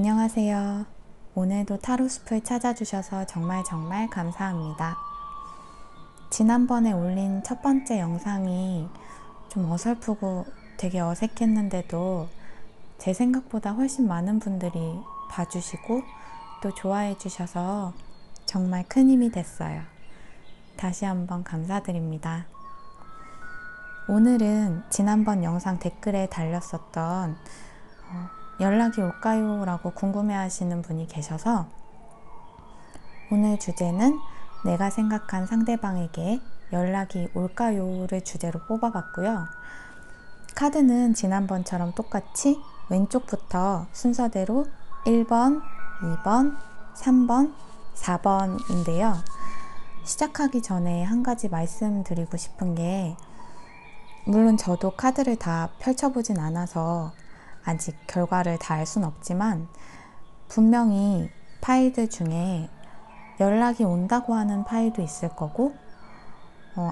안녕하세요. 오늘도 타로숲을 찾아주셔서 정말 감사합니다. 지난번에 올린 첫 번째 영상이 좀 어설프고 되게 어색했는데도 제 생각보다 훨씬 많은 분들이 봐주시고 또 좋아해 주셔서 정말 큰 힘이 됐어요. 다시 한번 감사드립니다. 오늘은 지난번 영상 댓글에 달렸었던 연락이 올까요? 라고 궁금해 하시는 분이 계셔서 오늘 주제는 내가 생각한 상대방에게 연락이 올까요? 를 주제로 뽑아봤고요. 카드는 지난번처럼 똑같이 왼쪽부터 순서대로 1번, 2번, 3번, 4번인데요. 시작하기 전에 한 가지 말씀드리고 싶은 게, 물론 저도 카드를 다 펼쳐보진 않아서 아직 결과를 다 알 순 없지만 분명히 파일들 중에 연락이 온다고 하는 파일도 있을 거고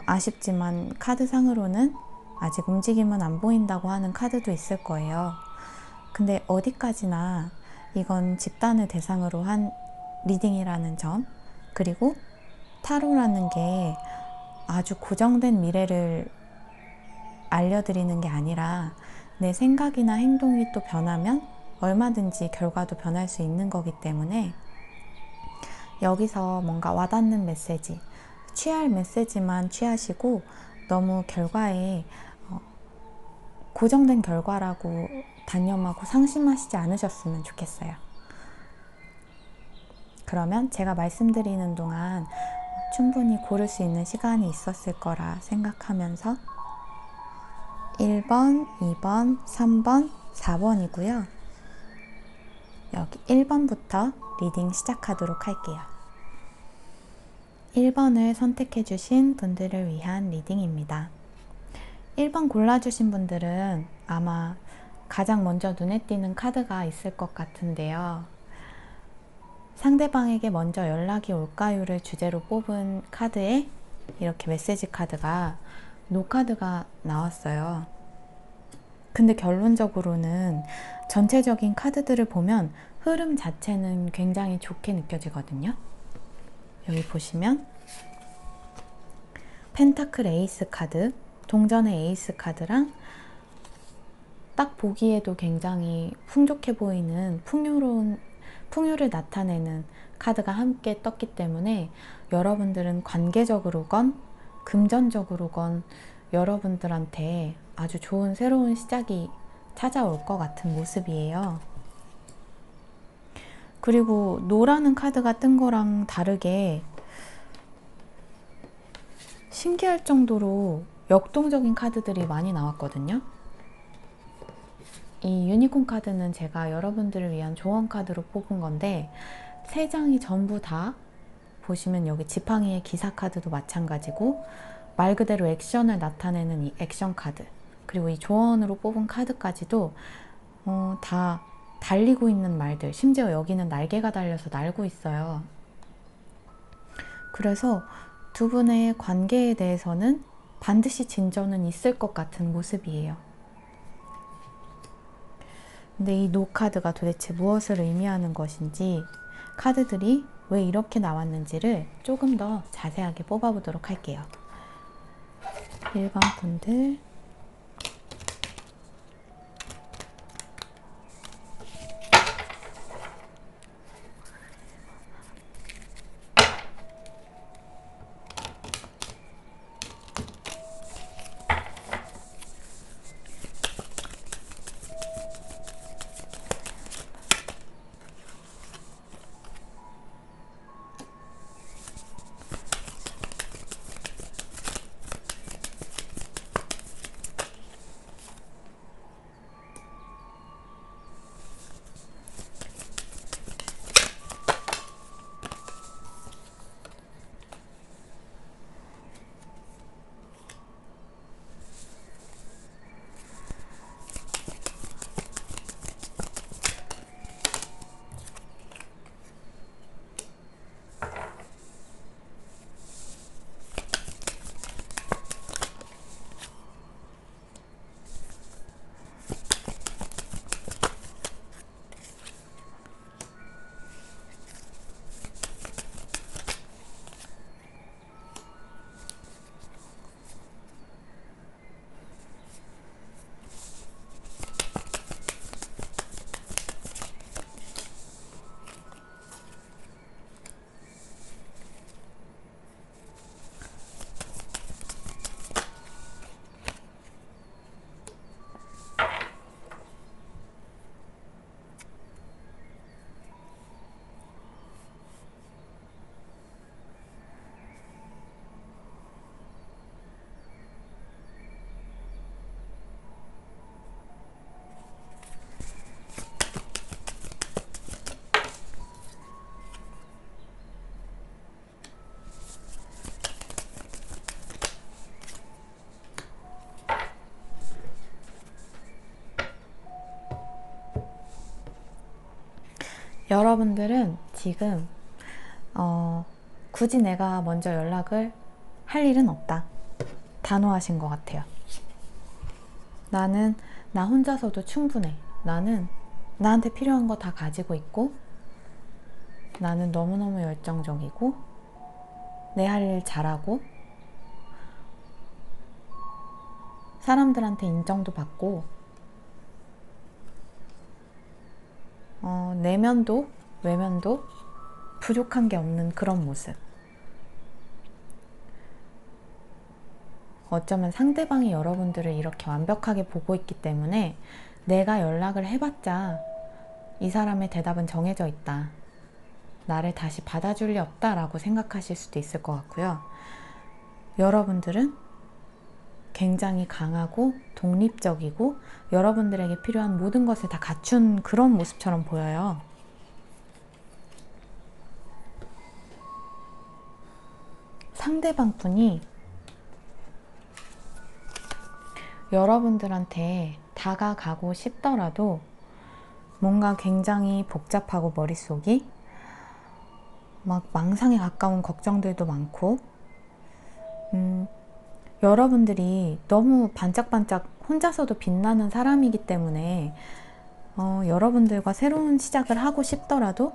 아쉽지만 카드상으로는 아직 움직임은 안 보인다고 하는 카드도 있을 거예요. 근데 어디까지나 이건 집단을 대상으로 한 리딩이라는 점, 그리고 타로라는 게 아주 고정된 미래를 알려드리는 게 아니라 내 생각이나 행동이 또 변하면 얼마든지 결과도 변할 수 있는 거기 때문에 여기서 뭔가 와닿는 메시지, 취할 메시지만 취하시고 너무 결과에 고정된 결과라고 단념하고 상심하시지 않으셨으면 좋겠어요. 그러면 제가 말씀드리는 동안 충분히 고를 수 있는 시간이 있었을 거라 생각하면서 1번, 2번, 3번, 4번이고요. 여기 1번부터 리딩 시작하도록 할게요. 1번을 선택해 주신 분들을 위한 리딩입니다. 1번 골라주신 분들은 아마 가장 먼저 눈에 띄는 카드가 있을 것 같은데요. 상대방에게 먼저 연락이 올까요를 주제로 뽑은 카드에 이렇게 메시지 카드가 노 카드가 나왔어요. 근데 결론적으로는 전체적인 카드들을 보면 흐름 자체는 굉장히 좋게 느껴지거든요. 여기 보시면 펜타클 에이스 카드, 동전의 에이스 카드랑 딱 보기에도 굉장히 풍족해 보이는 풍요를 나타내는 카드가 함께 떴기 때문에 여러분들은 관계적으로건 금전적으로건 여러분들한테 아주 좋은 새로운 시작이 찾아올 것 같은 모습이에요. 그리고 노라는 카드가 뜬 거랑 다르게 신기할 정도로 역동적인 카드들이 많이 나왔거든요. 이 유니콘 카드는 제가 여러분들을 위한 조언 카드로 뽑은 건데 3장이 전부 다 보시면 여기 지팡이의 기사 카드도 마찬가지고 말 그대로 액션을 나타내는 이 액션 카드, 그리고 이 조언으로 뽑은 카드까지도 다 달리고 있는 말들, 심지어 여기는 날개가 달려서 날고 있어요. 그래서 두 분의 관계에 대해서는 반드시 진전은 있을 것 같은 모습이에요. 근데 이 노 카드가 도대체 무엇을 의미하는 것인지, 카드들이 왜 이렇게 나왔는지를 조금 더 자세하게 뽑아보도록 할게요. 1번 분들, 여러분들은 지금 굳이 내가 먼저 연락을 할 일은 없다. 단호하신 것 같아요. 나는 나 혼자서도 충분해. 나는 나한테 필요한 거 다 가지고 있고, 나는 너무너무 열정적이고, 내 할 일 잘하고, 사람들한테 인정도 받고, 내면도 외면도 부족한 게 없는 그런 모습. 어쩌면 상대방이 여러분들을 이렇게 완벽하게 보고 있기 때문에 내가 연락을 해봤자 이 사람의 대답은 정해져 있다. 나를 다시 받아줄 리 없다 라고 생각하실 수도 있을 것 같고요. 여러분들은 굉장히 강하고 독립적이고 여러분들에게 필요한 모든 것을 다 갖춘 그런 모습처럼 보여요. 상대방 분이 여러분들한테 다가가고 싶더라도 뭔가 굉장히 복잡하고 머릿속이 막 망상에 가까운 걱정들도 많고, 여러분들이 너무 반짝반짝 혼자서도 빛나는 사람이기 때문에 여러분들과 새로운 시작을 하고 싶더라도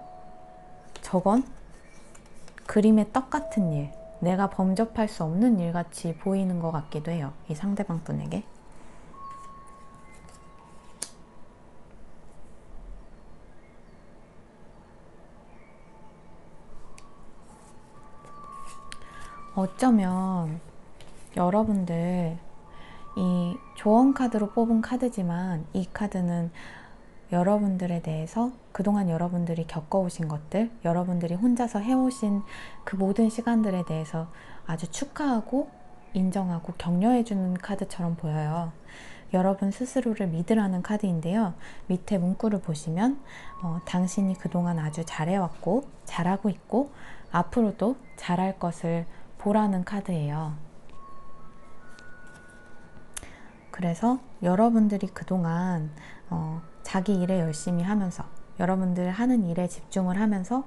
저건 그림의 떡 같은 일, 내가 범접할 수 없는 일 같이 보이는 것 같기도 해요. 이 상대방 분에게. 어쩌면 여러분들 이 조언 카드로 뽑은 카드지만 이 카드는 여러분들에 대해서 그동안 여러분들이 겪어오신 것들, 여러분들이 혼자서 해오신 그 모든 시간들에 대해서 아주 축하하고 인정하고 격려해주는 카드처럼 보여요. 여러분 스스로를 믿으라는 카드인데요. 밑에 문구를 보시면 당신이 그동안 아주 잘해왔고 잘하고 있고 앞으로도 잘할 것을 보라는 카드예요. 그래서 여러분들이 그동안 자기 일에 열심히 하면서 여러분들 하는 일에 집중을 하면서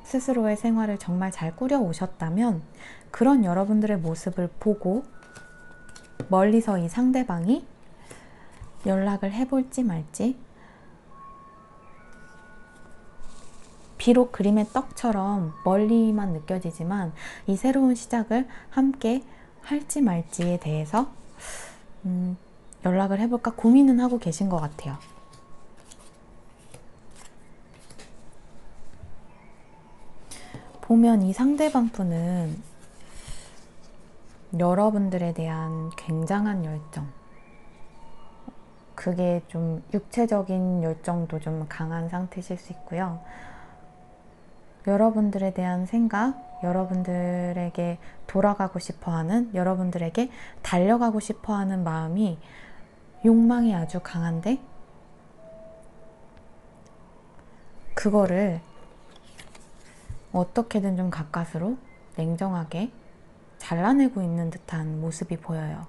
스스로의 생활을 정말 잘 꾸려 오셨다면 그런 여러분들의 모습을 보고 멀리서 이 상대방이 연락을 해볼지 말지, 비록 그림의 떡처럼 멀리만 느껴지지만 이 새로운 시작을 함께 할지 말지에 대해서 연락을 해볼까 고민은 하고 계신 것 같아요. 보면 이 상대방 분은 여러분들에 대한 굉장한 열정, 그게 좀 육체적인 열정도 좀 강한 상태실 수 있고요. 여러분들에 대한 생각, 여러분들에게 돌아가고 싶어하는, 여러분들에게 달려가고 싶어하는 마음이, 욕망이 아주 강한데 그거를 어떻게든 좀 가까스로 냉정하게 잘라내고 있는 듯한 모습이 보여요.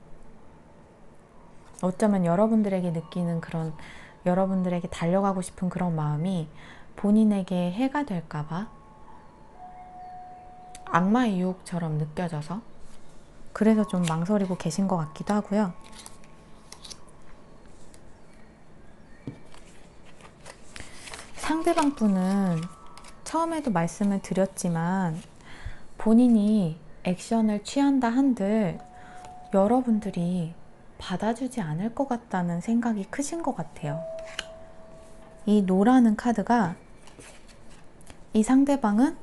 어쩌면 여러분들에게 느끼는 그런, 여러분들에게 달려가고 싶은 그런 마음이 본인에게 해가 될까봐 악마의 유혹처럼 느껴져서 그래서 좀 망설이고 계신 것 같기도 하고요. 상대방 분은 처음에도 말씀을 드렸지만 본인이 액션을 취한다 한들 여러분들이 받아주지 않을 것 같다는 생각이 크신 것 같아요. 이 노라는 카드가 이 상대방은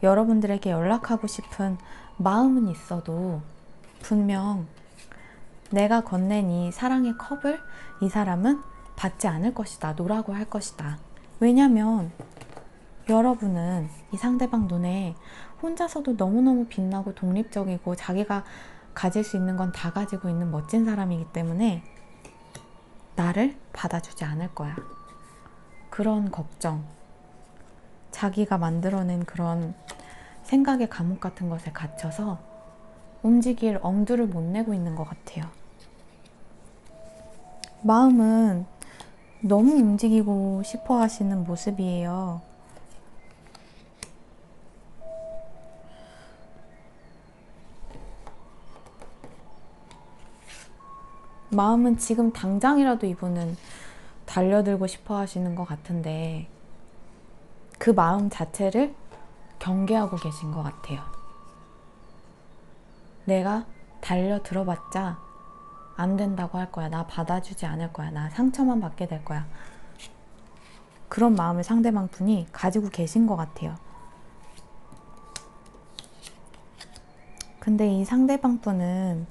여러분들에게 연락하고 싶은 마음은 있어도 분명 내가 건넨 이 사랑의 컵을 이 사람은 받지 않을 것이다. 노라고 할 것이다. 왜냐면 여러분은 이 상대방 눈에 혼자서도 너무너무 빛나고 독립적이고 자기가 가질 수 있는 건 다 가지고 있는 멋진 사람이기 때문에 나를 받아주지 않을 거야. 그런 걱정, 자기가 만들어낸 그런 생각의 감옥 같은 것에 갇혀서 움직일 엄두를 못 내고 있는 것 같아요. 마음은 너무 움직이고 싶어 하시는 모습이에요. 마음은 지금 당장이라도 이분은 달려들고 싶어 하시는 것 같은데 그 마음 자체를 경계하고 계신 것 같아요. 내가 달려들어봤자 안 된다고 할 거야. 나 받아주지 않을 거야. 나 상처만 받게 될 거야. 그런 마음을 상대방 분이 가지고 계신 것 같아요. 근데 이 상대방 분은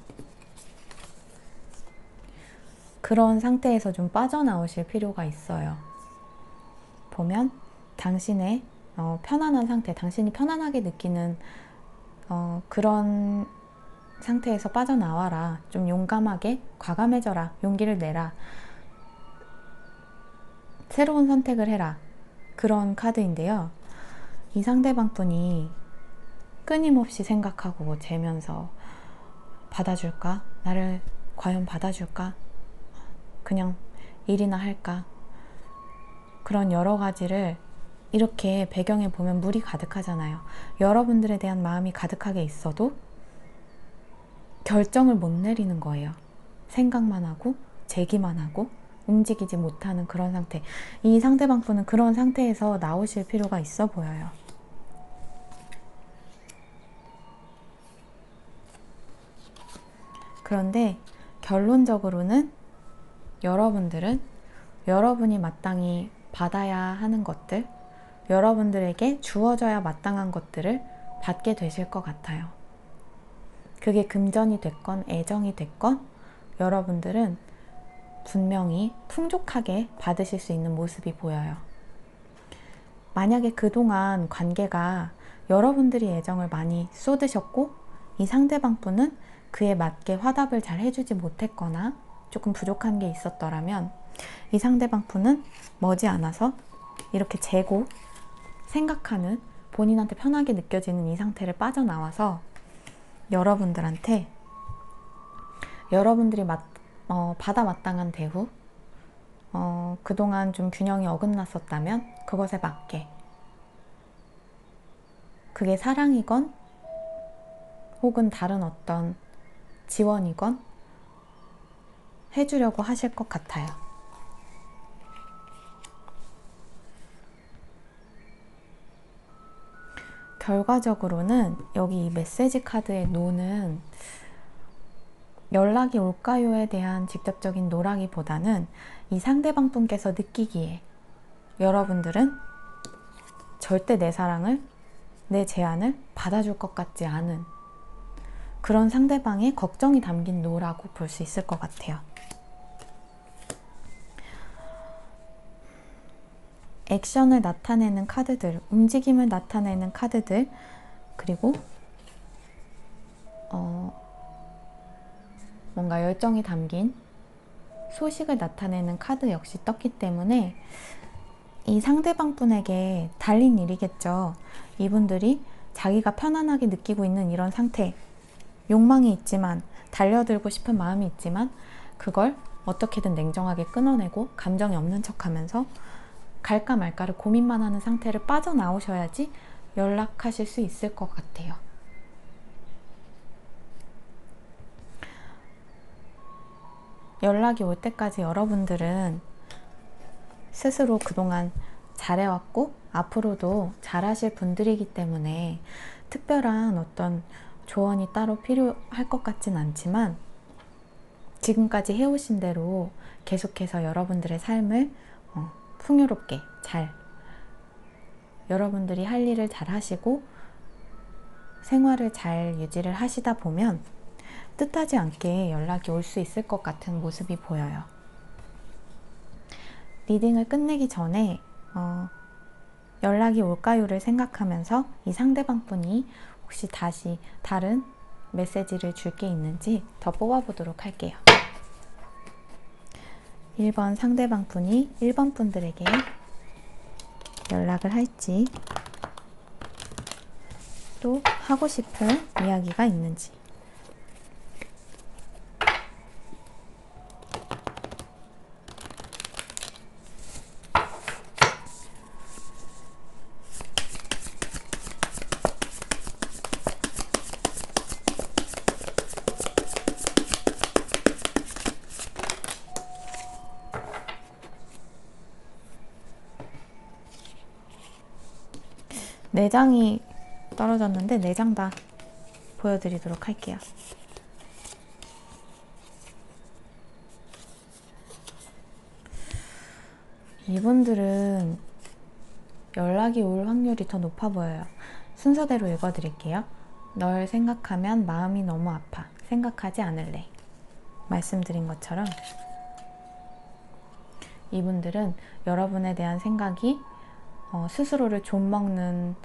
그런 상태에서 좀 빠져나오실 필요가 있어요. 보면 당신의 편안한 상태, 당신이 편안하게 느끼는 그런 상태에서 빠져나와라. 좀 용감하게 과감해져라. 용기를 내라. 새로운 선택을 해라. 그런 카드인데요. 이 상대방 분이 끊임없이 생각하고 재면서 받아줄까? 나를 과연 받아줄까? 그냥 일이나 할까? 그런 여러 가지를 이렇게 배경에 보면 물이 가득하잖아요. 여러분들에 대한 마음이 가득하게 있어도 결정을 못 내리는 거예요. 생각만 하고 제기만 하고 움직이지 못하는 그런 상태. 이 상대방 분은 그런 상태에서 나오실 필요가 있어 보여요. 그런데 결론적으로는 여러분들은 여러분이 마땅히 받아야 하는 것들, 여러분들에게 주어져야 마땅한 것들을 받게 되실 것 같아요. 그게 금전이 됐건 애정이 됐건 여러분들은 분명히 풍족하게 받으실 수 있는 모습이 보여요. 만약에 그동안 관계가 여러분들이 애정을 많이 쏟으셨고 이 상대방 분은 그에 맞게 화답을 잘 해주지 못했거나 조금 부족한 게 있었더라면 이 상대방 분은 머지않아서 이렇게 재고 생각하는 본인한테 편하게 느껴지는 이 상태를 빠져나와서 여러분들한테 여러분들이 받아 마땅한 대우, 그동안 좀 균형이 어긋났었다면 그것에 맞게, 그게 사랑이건 혹은 다른 어떤 지원이건 해주려고 하실 것 같아요. 결과적으로는 여기 이 메시지 카드의 노는 연락이 올까요에 대한 직접적인 노라기보다는 이 상대방 분께서 느끼기에 여러분들은 절대 내 사랑을, 내 제안을 받아줄 것 같지 않은 그런 상대방의 걱정이 담긴 노라고 볼 수 있을 것 같아요. 액션을 나타내는 카드들, 움직임을 나타내는 카드들, 그리고 뭔가 열정이 담긴 소식을 나타내는 카드 역시 떴기 때문에 이 상대방 분에게 달린 일이겠죠. 이분들이 자기가 편안하게 느끼고 있는 이런 상태, 욕망이 있지만, 달려들고 싶은 마음이 있지만 그걸 어떻게든 냉정하게 끊어내고 감정이 없는 척하면서 갈까 말까를 고민만 하는 상태를 빠져나오셔야지 연락하실 수 있을 것 같아요. 연락이 올 때까지 여러분들은 스스로 그동안 잘해왔고 앞으로도 잘하실 분들이기 때문에 특별한 어떤 조언이 따로 필요할 것 같진 않지만 지금까지 해오신 대로 계속해서 여러분들의 삶을 풍요롭게 잘, 여러분들이 할 일을 잘 하시고 생활을 잘 유지를 하시다 보면 뜻하지 않게 연락이 올 수 있을 것 같은 모습이 보여요. 리딩을 끝내기 전에 연락이 올까요를 생각하면서 이 상대방 분이 혹시 다시 다른 메시지를 줄 게 있는지 더 뽑아보도록 할게요. 1번 상대방 분이 1번 분들에게 연락을 할지, 또 하고 싶은 이야기가 있는지. 4장이 떨어졌는데 4장 다 보여드리도록 할게요. 이분들은 연락이 올 확률이 더 높아 보여요. 순서대로 읽어드릴게요. 널 생각하면 마음이 너무 아파. 생각하지 않을래. 말씀드린 것처럼 이분들은 여러분에 대한 생각이 스스로를 좀먹는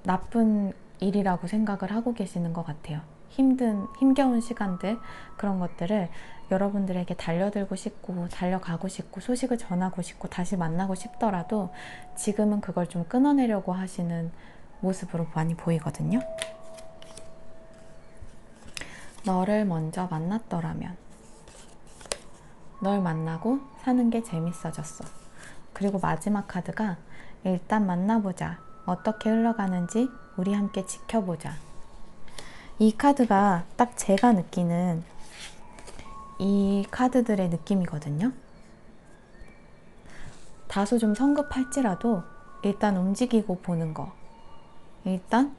나쁜 일이라고 생각을 하고 계시는 것 같아요. 힘겨운 시간들, 그런 것들을 여러분들에게 달려들고 싶고 달려가고 싶고 소식을 전하고 싶고 다시 만나고 싶더라도 지금은 그걸 좀 끊어내려고 하시는 모습으로 많이 보이거든요. 너를 먼저 만났더라면, 널 만나고 사는 게 재밌어졌어. 그리고 마지막 카드가 일단 만나보자. 어떻게 흘러가는지 우리 함께 지켜보자. 이 카드가 딱 제가 느끼는 이 카드들의 느낌이거든요. 다소 좀 성급할지라도 일단 움직이고 보는 거. 일단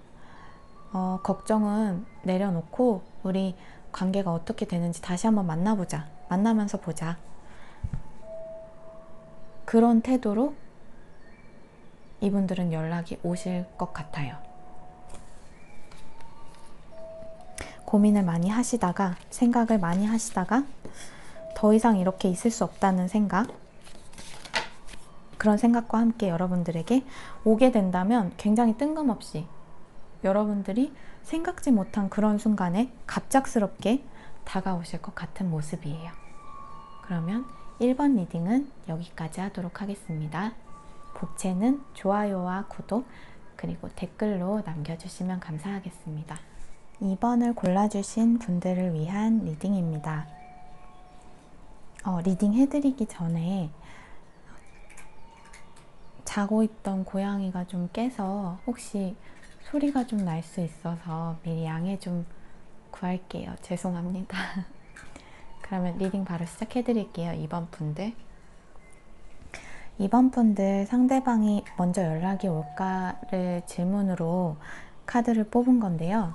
걱정은 내려놓고 우리 관계가 어떻게 되는지 다시 한번 만나보자. 만나면서 보자. 그런 태도로 이분들은 연락이 오실 것 같아요. 고민을 많이 하시다가, 생각을 많이 하시다가 더 이상 이렇게 있을 수 없다는 생각, 그런 생각과 함께 여러분들에게 오게 된다면 굉장히 뜬금없이 여러분들이 생각지 못한 그런 순간에 갑작스럽게 다가오실 것 같은 모습이에요. 그러면 1번 리딩은 여기까지 하도록 하겠습니다. 복채는 좋아요와 구독 그리고 댓글로 남겨주시면 감사하겠습니다. 2번을 골라주신 분들을 위한 리딩입니다. 리딩 해드리기 전에 자고 있던 고양이가 좀 깨서 혹시 소리가 좀 날 수 있어서 미리 양해 좀 구할게요. 죄송합니다. 그러면 리딩 바로 시작해드릴게요. 2번 분들. 2번 분들 상대방이 먼저 연락이 올까를 질문으로 카드를 뽑은 건데요.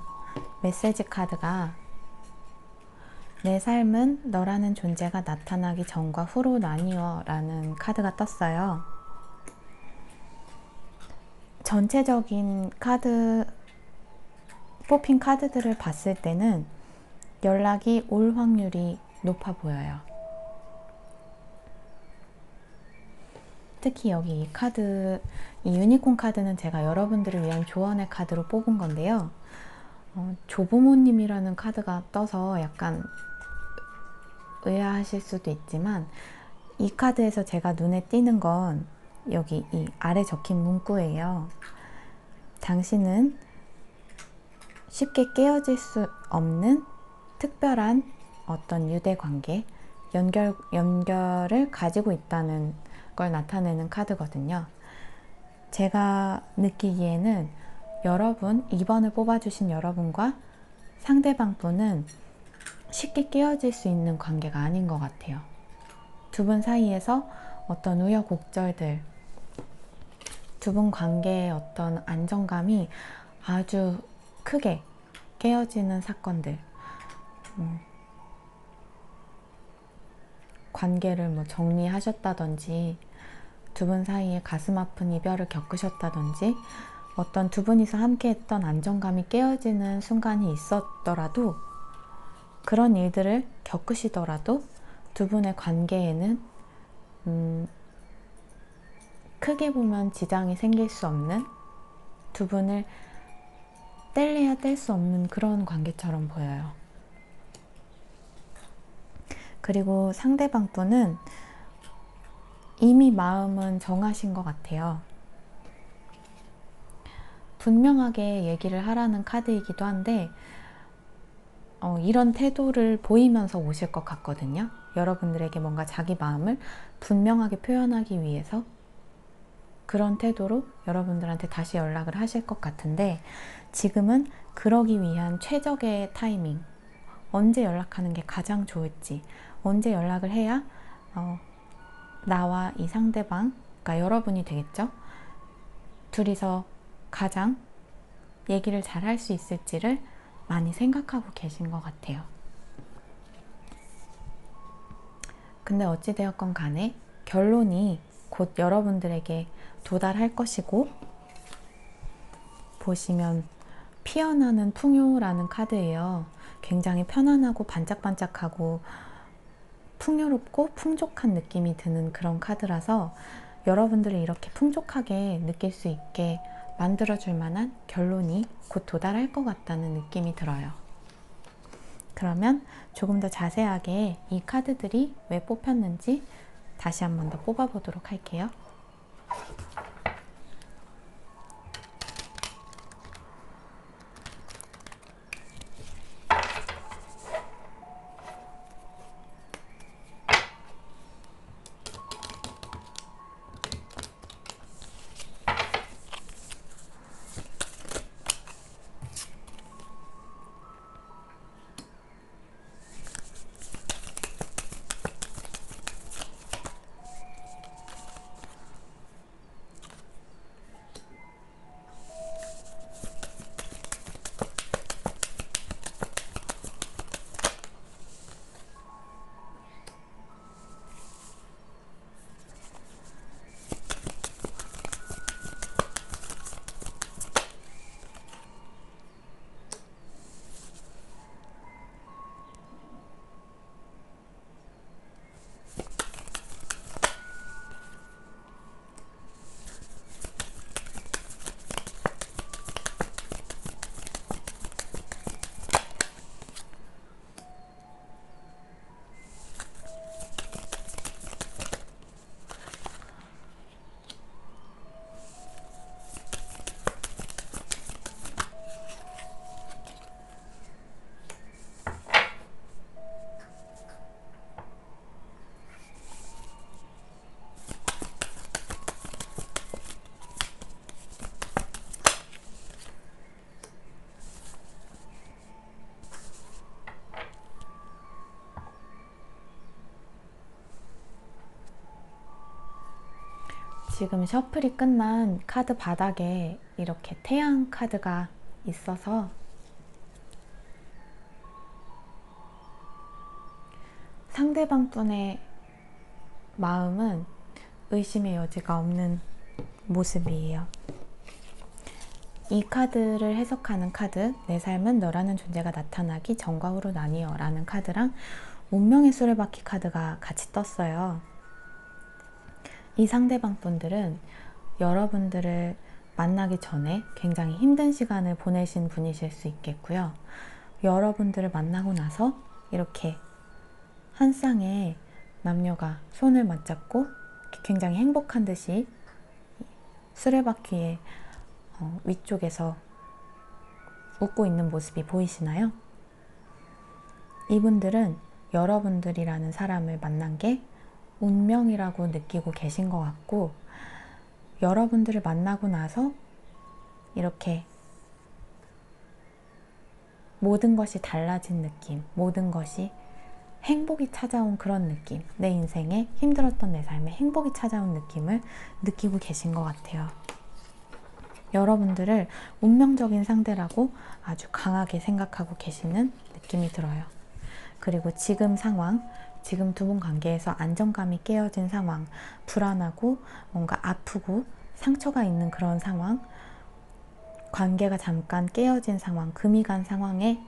메시지 카드가 내 삶은 너라는 존재가 나타나기 전과 후로 나뉘어 라는 카드가 떴어요. 전체적인 뽑힌 카드들을 봤을 때는 연락이 올 확률이 높아 보여요. 특히 여기 이 카드, 이 유니콘 카드는 제가 여러분들을 위한 조언의 카드로 뽑은 건데요. 조부모님이라는 카드가 떠서 약간 의아하실 수도 있지만 이 카드에서 제가 눈에 띄는 건 여기 이 아래 적힌 문구예요. 당신은 쉽게 깨어질 수 없는 특별한 어떤 유대관계, 연결을 가지고 있다는 걸 나타내는 카드거든요. 제가 느끼기에는 여러분, 2번을 뽑아주신 여러분과 상대방 분은 쉽게 깨어질 수 있는 관계가 아닌 것 같아요. 두 분 사이에서 어떤 우여곡절들, 두 분 관계의 어떤 안정감이 아주 크게 깨어지는 사건들, 관계를 정리하셨다든지 두 분 사이에 가슴 아픈 이별을 겪으셨다든지 어떤 두 분이서 함께 했던 안정감이 깨어지는 순간이 있었더라도 그런 일들을 겪으시더라도 두 분의 관계에는 크게 보면 지장이 생길 수 없는, 두 분을 뗄래야 뗄 수 없는 그런 관계처럼 보여요. 그리고 상대방 분은 이미 마음은 정하신 것 같아요. 분명하게 얘기를 하라는 카드이기도 한데 이런 태도를 보이면서 오실 것 같거든요. 여러분들에게 뭔가 자기 마음을 분명하게 표현하기 위해서 그런 태도로 여러분들한테 다시 연락을 하실 것 같은데 지금은 그러기 위한 최적의 타이밍, 언제 연락하는 게 가장 좋을지, 언제 연락을 해야 나와 이 상대방, 그러니까 여러분이 되겠죠? 둘이서 가장 얘기를 잘 할 수 있을지를 많이 생각하고 계신 것 같아요. 근데 어찌되었건 간에 결론이 곧 여러분들에게 도달할 것이고, 보시면 피어나는 풍요라는 카드예요. 굉장히 편안하고 반짝반짝하고 풍요롭고 풍족한 느낌이 드는 그런 카드라서 여러분들이 이렇게 풍족하게 느낄 수 있게 만들어줄 만한 결론이 곧 도달할 것 같다는 느낌이 들어요. 그러면 조금 더 자세하게 이 카드들이 왜 뽑혔는지 다시 한 번 더 뽑아보도록 할게요. 지금 셔플이 끝난 카드 바닥에 이렇게 태양 카드가 있어서 상대방 분의 마음은 의심의 여지가 없는 모습이에요. 이 카드를 해석하는 카드, 내 삶은 너라는 존재가 나타나기 전과 후로 나뉘어 라는 카드랑 운명의 수레바퀴 카드가 같이 떴어요. 이 상대방 분들은 여러분들을 만나기 전에 굉장히 힘든 시간을 보내신 분이실 수 있겠고요. 여러분들을 만나고 나서 이렇게 한 쌍의 남녀가 손을 맞잡고 굉장히 행복한 듯이 수레바퀴의 위쪽에서 웃고 있는 모습이 보이시나요? 이분들은 여러분들이라는 사람을 만난 게 운명이라고 느끼고 계신 것 같고, 여러분들을 만나고 나서 이렇게 모든 것이 달라진 느낌, 모든 것이 행복이 찾아온 그런 느낌, 내 인생에 힘들었던 내 삶에 행복이 찾아온 느낌을 느끼고 계신 것 같아요. 여러분들을 운명적인 상대라고 아주 강하게 생각하고 계시는 느낌이 들어요. 그리고 지금 상황, 지금 두 분 관계에서 안정감이 깨어진 상황, 불안하고 뭔가 아프고 상처가 있는 그런 상황, 관계가 잠깐 깨어진 상황, 금이 간 상황에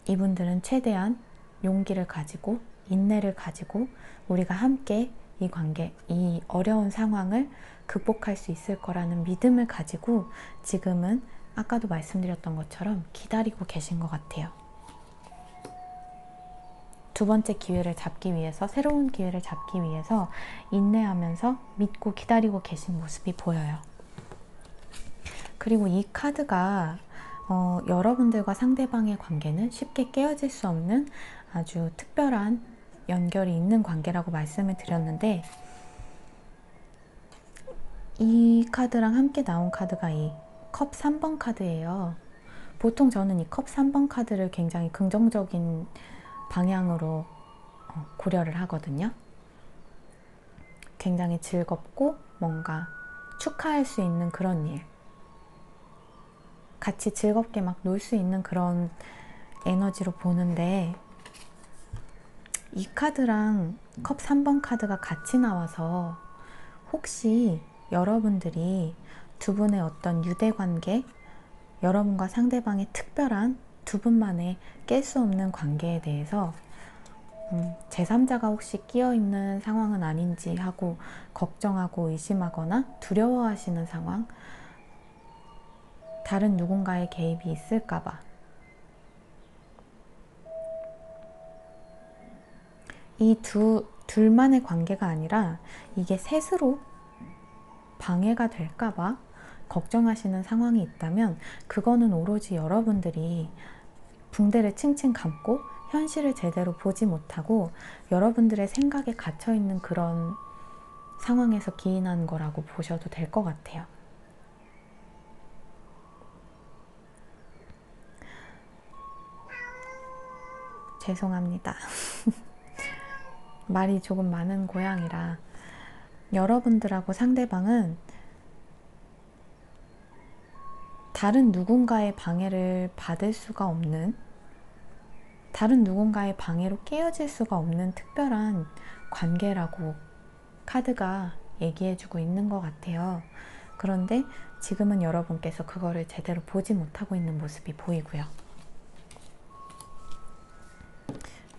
이분들은 최대한 용기를 가지고 인내를 가지고 우리가 함께 이 관계, 이 어려운 상황을 극복할 수 있을 거라는 믿음을 가지고 지금은 아까도 말씀드렸던 것처럼 기다리고 계신 것 같아요. 두 번째 기회를 잡기 위해서, 새로운 기회를 잡기 위해서 인내하면서 믿고 기다리고 계신 모습이 보여요. 그리고 이 카드가 여러분들과 상대방의 관계는 쉽게 깨어질 수 없는 아주 특별한 연결이 있는 관계라고 말씀을 드렸는데, 이 카드랑 함께 나온 카드가 이 컵 3번 카드예요. 보통 저는 이 컵 3번 카드를 굉장히 긍정적인 방향으로 고려를 하거든요. 굉장히 즐겁고 뭔가 축하할 수 있는 그런 일, 같이 즐겁게 막 놀 수 있는 그런 에너지로 보는데, 이 카드랑 컵 3번 카드가 같이 나와서 혹시 여러분들이 두 분의 어떤 유대관계, 여러분과 상대방의 특별한 두 분만의 깰 수 없는 관계에 대해서 제3자가 혹시 끼어있는 상황은 아닌지 하고 걱정하고 의심하거나 두려워하시는 상황, 다른 누군가의 개입이 있을까봐, 이 둘만의 관계가 아니라 이게 셋으로 방해가 될까봐 걱정하시는 상황이 있다면, 그거는 오로지 여러분들이 붕대를 칭칭 감고 현실을 제대로 보지 못하고 여러분들의 생각에 갇혀있는 그런 상황에서 기인한 거라고 보셔도 될 것 같아요. 죄송합니다. 말이 조금 많은 고양이라. 여러분들하고 상대방은 다른 누군가의 방해를 받을 수가 없는, 다른 누군가의 방해로 깨어질 수가 없는 특별한 관계라고 카드가 얘기해주고 있는 것 같아요. 그런데 지금은 여러분께서 그거를 제대로 보지 못하고 있는 모습이 보이고요.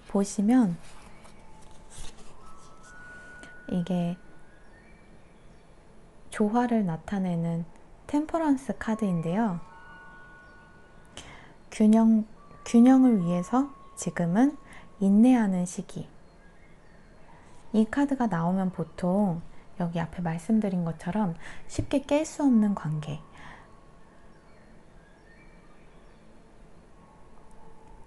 보시면 이게 조화를 나타내는 템퍼런스 카드인데요. 균형을 위해서 지금은 인내하는 시기. 이 카드가 나오면 보통 여기 앞에 말씀드린 것처럼 쉽게 깰 수 없는 관계,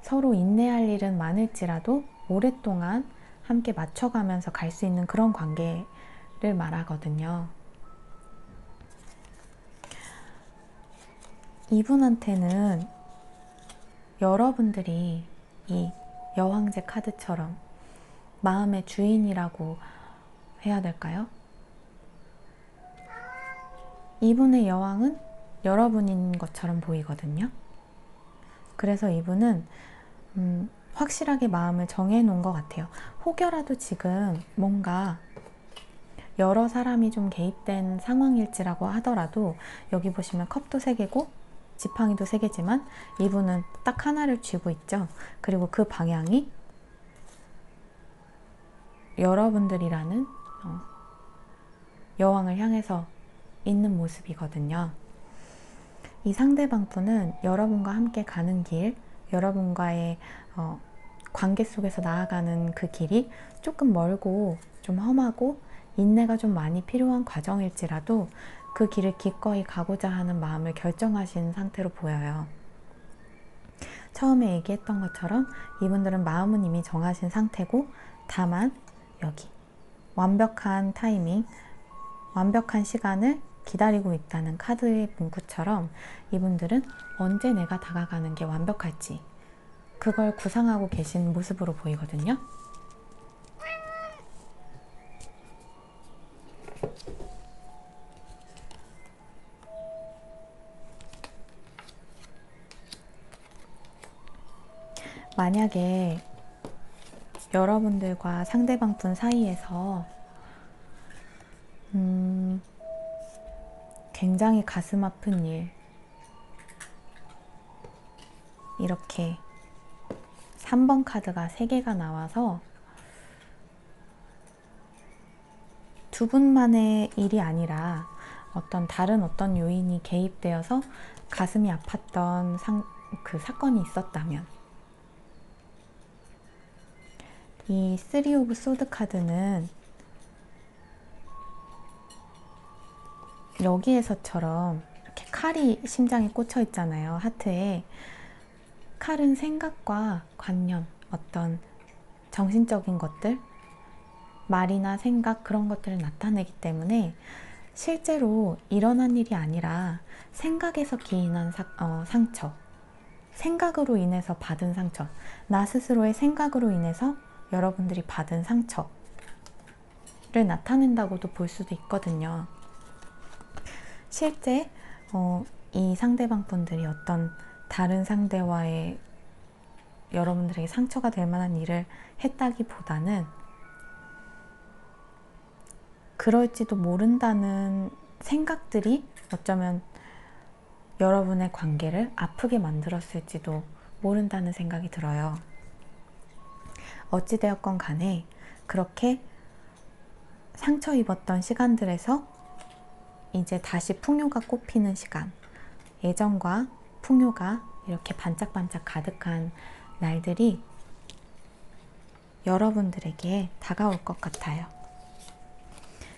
서로 인내할 일은 많을지라도 오랫동안 함께 맞춰가면서 갈 수 있는 그런 관계를 말하거든요. 이분한테는 여러분들이 이 여왕제 카드처럼 마음의 주인이라고 해야 될까요? 이분의 여왕은 여러분인 것처럼 보이거든요. 그래서 이분은 확실하게 마음을 정해놓은 것 같아요. 혹여라도 지금 뭔가 여러 사람이 좀 개입된 상황일지라고 하더라도, 여기 보시면 컵도 3개고 지팡이도 3개지만 이분은 딱 하나를 쥐고 있죠. 그리고 그 방향이 여러분들이라는 여왕을 향해서 있는 모습이거든요. 이 상대방 분은 여러분과 함께 가는 길, 여러분과의 관계 속에서 나아가는 그 길이 조금 멀고 좀 험하고 인내가 좀 많이 필요한 과정일지라도 그 길을 기꺼이 가고자 하는 마음을 결정하신 상태로 보여요. 처음에 얘기했던 것처럼 이분들은 마음은 이미 정하신 상태고, 다만 여기 완벽한 타이밍, 완벽한 시간을 기다리고 있다는 카드의 문구처럼 이분들은 언제 내가 다가가는 게 완벽할지 그걸 구상하고 계신 모습으로 보이거든요. 만약에 여러분들과 상대방 분 사이에서 굉장히 가슴 아픈 일, 이렇게 3번 카드가 3개가 나와서 두 분만의 일이 아니라 다른 어떤 요인이 개입되어서 가슴이 아팠던 그 사건이 있었다면, 이 3 오브 소드 카드는 여기에서처럼 이렇게 칼이 심장에 꽂혀 있잖아요. 하트에. 칼은 생각과 관념, 어떤 정신적인 것들, 말이나 생각, 그런 것들을 나타내기 때문에 실제로 일어난 일이 아니라 생각에서 기인한 상처, 생각으로 인해서 받은 상처, 나 스스로의 생각으로 인해서 여러분들이 받은 상처를 나타낸다고도 볼 수도 있거든요. 실제 이 상대방 분들이 어떤 다른 상대와의 여러분들에게 상처가 될 만한 일을 했다기보다는 그럴지도 모른다는 생각들이 어쩌면 여러분의 관계를 아프게 만들었을지도 모른다는 생각이 들어요. 어찌되었건 간에 그렇게 상처 입었던 시간들에서 이제 다시 풍요가 꽃피는 시간, 애정과 풍요가 이렇게 반짝반짝 가득한 날들이 여러분들에게 다가올 것 같아요.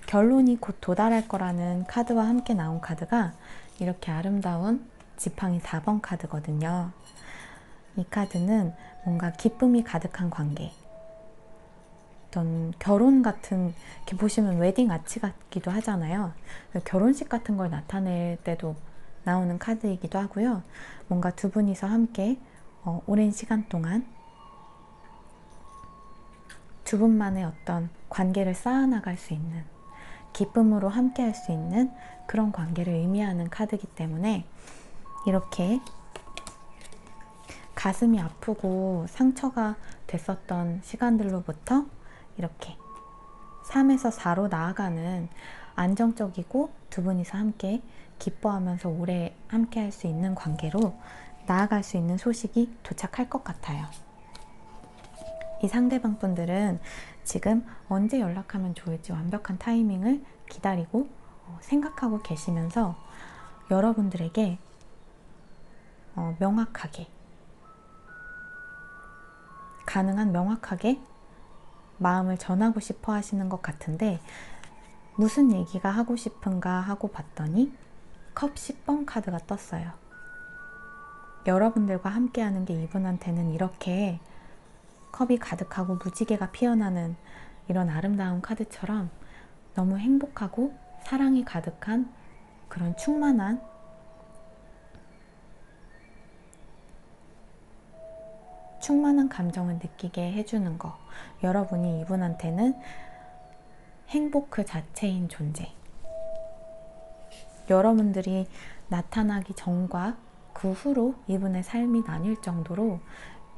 결론이 곧 도달할 거라는 카드와 함께 나온 카드가 이렇게 아름다운 지팡이 4번 카드거든요. 이 카드는 뭔가 기쁨이 가득한 관계, 어떤 결혼 같은, 이렇게 보시면 웨딩 아치 같기도 하잖아요. 결혼식 같은 걸 나타낼 때도 나오는 카드이기도 하고요. 뭔가 두 분이서 함께 오랜 시간 동안 두 분만의 어떤 관계를 쌓아나갈 수 있는, 기쁨으로 함께 할 수 있는 그런 관계를 의미하는 카드이기 때문에 이렇게 가슴이 아프고 상처가 됐었던 시간들로부터 이렇게 3에서 4로 나아가는 안정적이고 두 분이서 함께 기뻐하면서 오래 함께 할 수 있는 관계로 나아갈 수 있는 소식이 도착할 것 같아요. 이 상대방 분들은 지금 언제 연락하면 좋을지 완벽한 타이밍을 기다리고 생각하고 계시면서 여러분들에게 명확하게, 가능한 명확하게 마음을 전하고 싶어 하시는 것 같은데, 무슨 얘기가 하고 싶은가 하고 봤더니 컵 10번 카드가 떴어요. 여러분들과 함께하는 게 이분한테는 이렇게 컵이 가득하고 무지개가 피어나는 이런 아름다운 카드처럼 너무 행복하고 사랑이 가득한 그런 충만한 감정을 느끼게 해주는 거. 여러분이 이분한테는 행복 그 자체인 존재. 여러분들이 나타나기 전과 그 후로 이분의 삶이 나뉠 정도로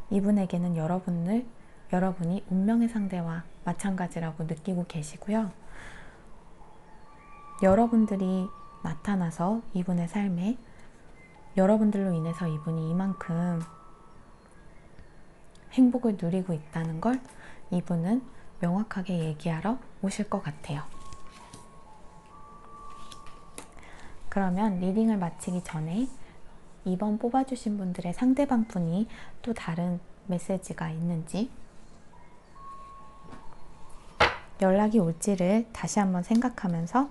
이분에게는 여러분이 운명의 상대와 마찬가지라고 느끼고 계시고요. 여러분들이 나타나서 이분의 삶에 여러분들로 인해서 이분이 이만큼 행복을 누리고 있다는 걸 이분은 명확하게 얘기하러 오실 것 같아요. 그러면 리딩을 마치기 전에 2번 뽑아주신 분들의 상대방 분이 또 다른 메시지가 있는지, 연락이 올지를 다시 한번 생각하면서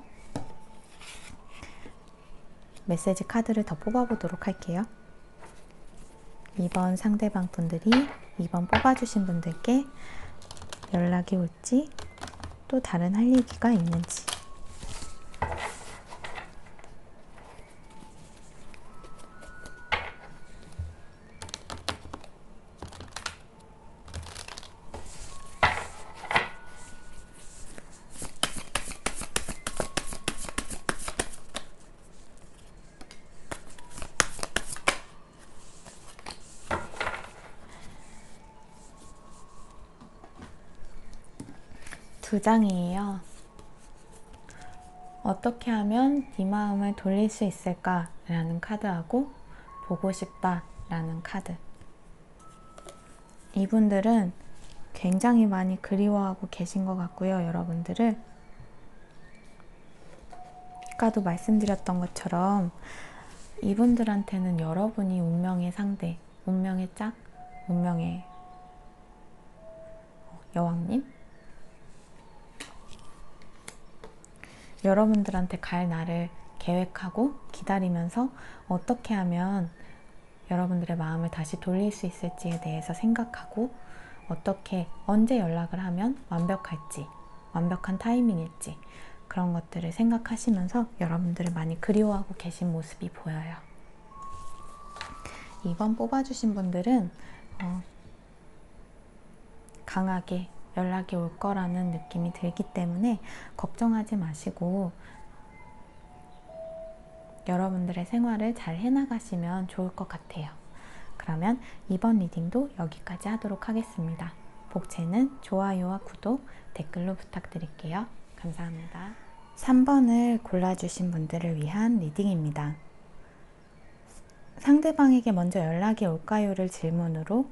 메시지 카드를 더 뽑아보도록 할게요. 2번 상대방 분들이 2번 뽑아주신 분들께 연락이 올지, 또 다른 할 얘기가 있는지. 두 장이에요. 어떻게 하면 네 마음을 돌릴 수 있을까? 라는 카드하고 보고 싶다 라는 카드. 이분들은 굉장히 많이 그리워하고 계신 것 같고요. 여러분들을. 아까도 말씀드렸던 것처럼 이분들한테는 여러분이 운명의 상대, 운명의 짝, 운명의 여왕님? 여러분들한테 갈 날을 계획하고 기다리면서 어떻게 하면 여러분들의 마음을 다시 돌릴 수 있을지에 대해서 생각하고, 어떻게, 언제 연락을 하면 완벽할지, 완벽한 타이밍일지, 그런 것들을 생각하시면서 여러분들을 많이 그리워하고 계신 모습이 보여요. 2번 뽑아주신 분들은 강하게 연락이 올 거라는 느낌이 들기 때문에 걱정하지 마시고 여러분들의 생활을 잘 해나가시면 좋을 것 같아요. 그러면 이번 리딩도 여기까지 하도록 하겠습니다. 복채는 좋아요와 구독, 댓글로 부탁드릴게요. 감사합니다. 3번을 골라주신 분들을 위한 리딩입니다. 상대방에게 먼저 연락이 올까요를 질문으로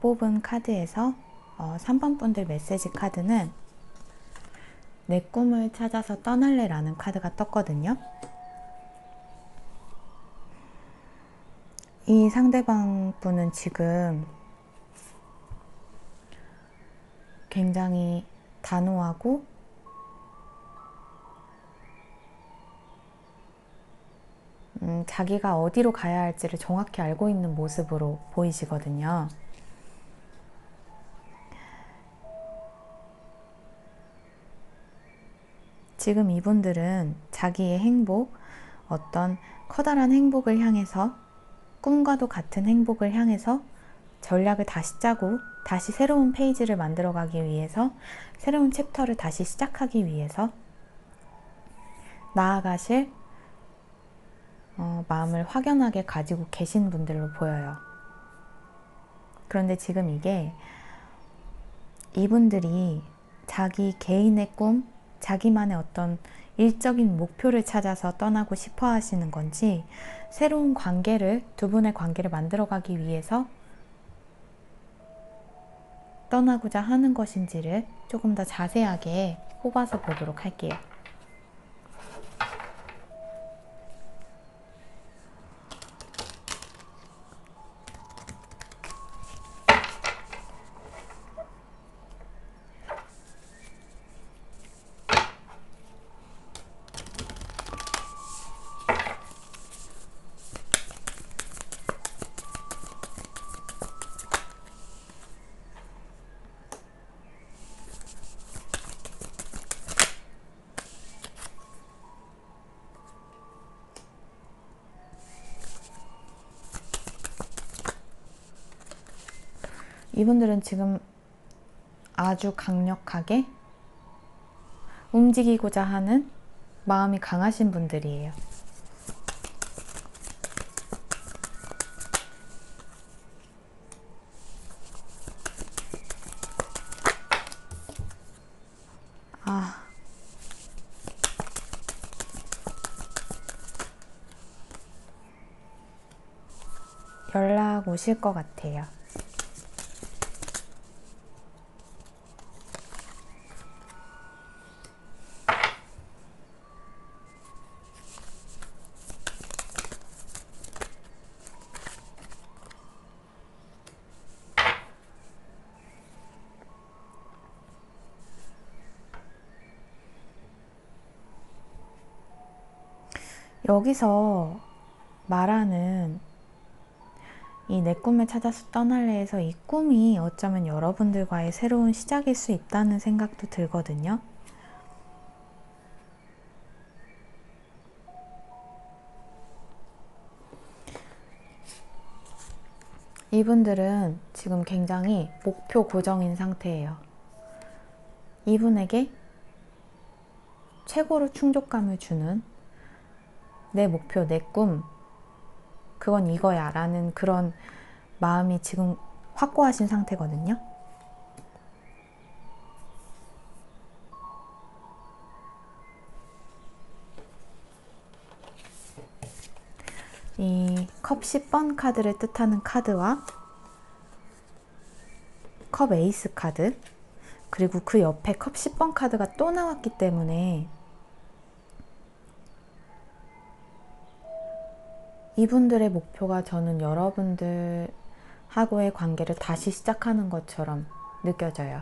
뽑은 카드에서 3번 분들 메시지 카드는 내 꿈을 찾아서 떠날래 라는 카드가 떴거든요. 이 상대방 분은 지금 굉장히 단호하고 자기가 어디로 가야 할지를 정확히 알고 있는 모습으로 보이시거든요. 지금 이분들은 자기의 행복, 어떤 커다란 행복을 향해서, 꿈과도 같은 행복을 향해서 전략을 다시 짜고 다시 새로운 페이지를 만들어가기 위해서, 새로운 챕터를 다시 시작하기 위해서 나아가실 마음을 확연하게 가지고 계신 분들로 보여요. 그런데 지금 이게 이분들이 자기 개인의 꿈, 자기만의 어떤 일적인 목표를 찾아서 떠나고 싶어 하시는 건지, 새로운 관계를, 두 분의 관계를 만들어가기 위해서 떠나고자 하는 것인지를 조금 더 자세하게 뽑아서 보도록 할게요. 이분들은 지금 아주 강력하게 움직이고자 하는 마음이 강하신 분들이에요. 연락 오실 것 같아요. 여기서 말하는 이 내 꿈을 찾아서 떠날래에서 이 꿈이 어쩌면 여러분들과의 새로운 시작일 수 있다는 생각도 들거든요. 이분들은 지금 굉장히 목표 고정인 상태예요. 이분에게 최고로 충족감을 주는 내 목표, 내 꿈, 그건 이거야 라는 그런 마음이 지금 확고하신 상태거든요. 이 컵 10번 카드를 뜻하는 카드와 컵 에이스 카드, 그리고 그 옆에 컵 10번 카드가 또 나왔기 때문에 이분들의 목표가 저는 여러분들하고의 관계를 다시 시작하는 것처럼 느껴져요.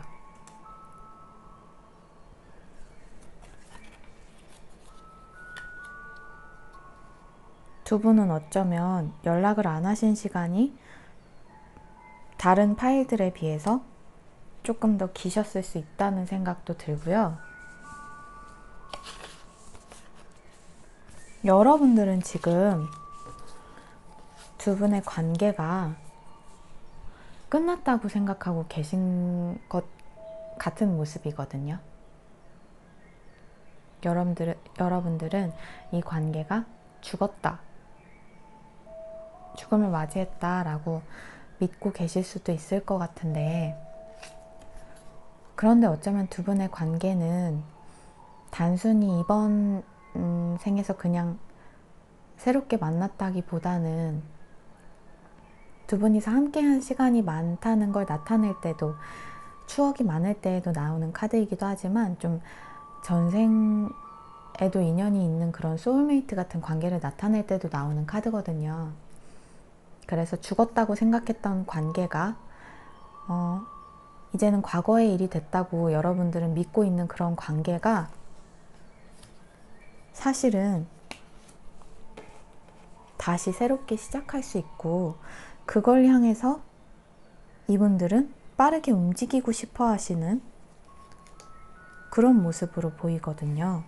두 분은 어쩌면 연락을 안 하신 시간이 다른 파일들에 비해서 조금 더 기셨을 수 있다는 생각도 들고요. 여러분들은 지금 두 분의 관계가 끝났다고 생각하고 계신 것 같은 모습이거든요. 여러분들은 이 관계가 죽었다, 죽음을 맞이했다 라고 믿고 계실 수도 있을 것 같은데, 그런데 어쩌면 두 분의 관계는 단순히 이번 생에서 그냥 새롭게 만났다기보다는 두 분이서 함께한 시간이 많다는 걸 나타낼 때도, 추억이 많을 때에도 나오는 카드이기도 하지만, 좀 전생에도 인연이 있는 그런 소울메이트 같은 관계를 나타낼 때도 나오는 카드거든요. 그래서 죽었다고 생각했던 관계가 이제는 과거의 일이 됐다고 여러분들은 믿고 있는 그런 관계가 사실은 다시 새롭게 시작할 수 있고, 그걸 향해서 이분들은 빠르게 움직이고 싶어 하시는 그런 모습으로 보이거든요.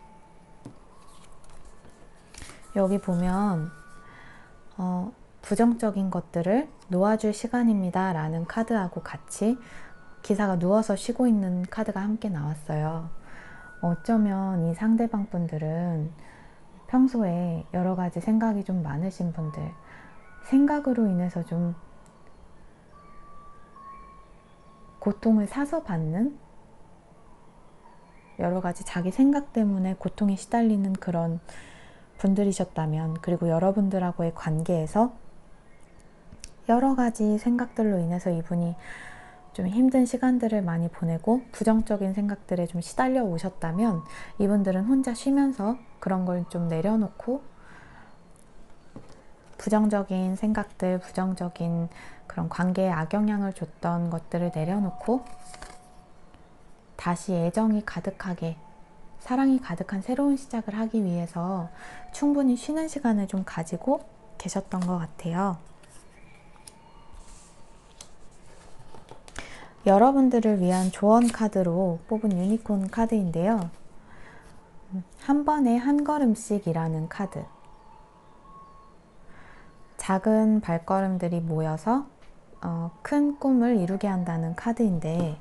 여기 보면 부정적인 것들을 놓아줄 시간입니다 라는 카드하고 같이 기사가 누워서 쉬고 있는 카드가 함께 나왔어요. 어쩌면 이 상대방 분들은 평소에 여러 가지 생각이 좀 많으신 분들, 생각으로 인해서 좀 고통을 사서 받는, 여러 가지 자기 생각 때문에 고통에 시달리는 그런 분들이셨다면, 그리고 여러분들하고의 관계에서 여러 가지 생각들로 인해서 이분이 좀 힘든 시간들을 많이 보내고 부정적인 생각들에 좀 시달려 오셨다면, 이분들은 혼자 쉬면서 그런 걸 좀 내려놓고, 부정적인 생각들, 부정적인 그런 관계에 악영향을 줬던 것들을 내려놓고 다시 애정이 가득하게, 사랑이 가득한 새로운 시작을 하기 위해서 충분히 쉬는 시간을 좀 가지고 계셨던 것 같아요. 여러분들을 위한 조언 카드로 뽑은 유니콘 카드인데요. 한 번에 한 걸음씩이라는 카드. 작은 발걸음들이 모여서 큰 꿈을 이루게 한다는 카드인데,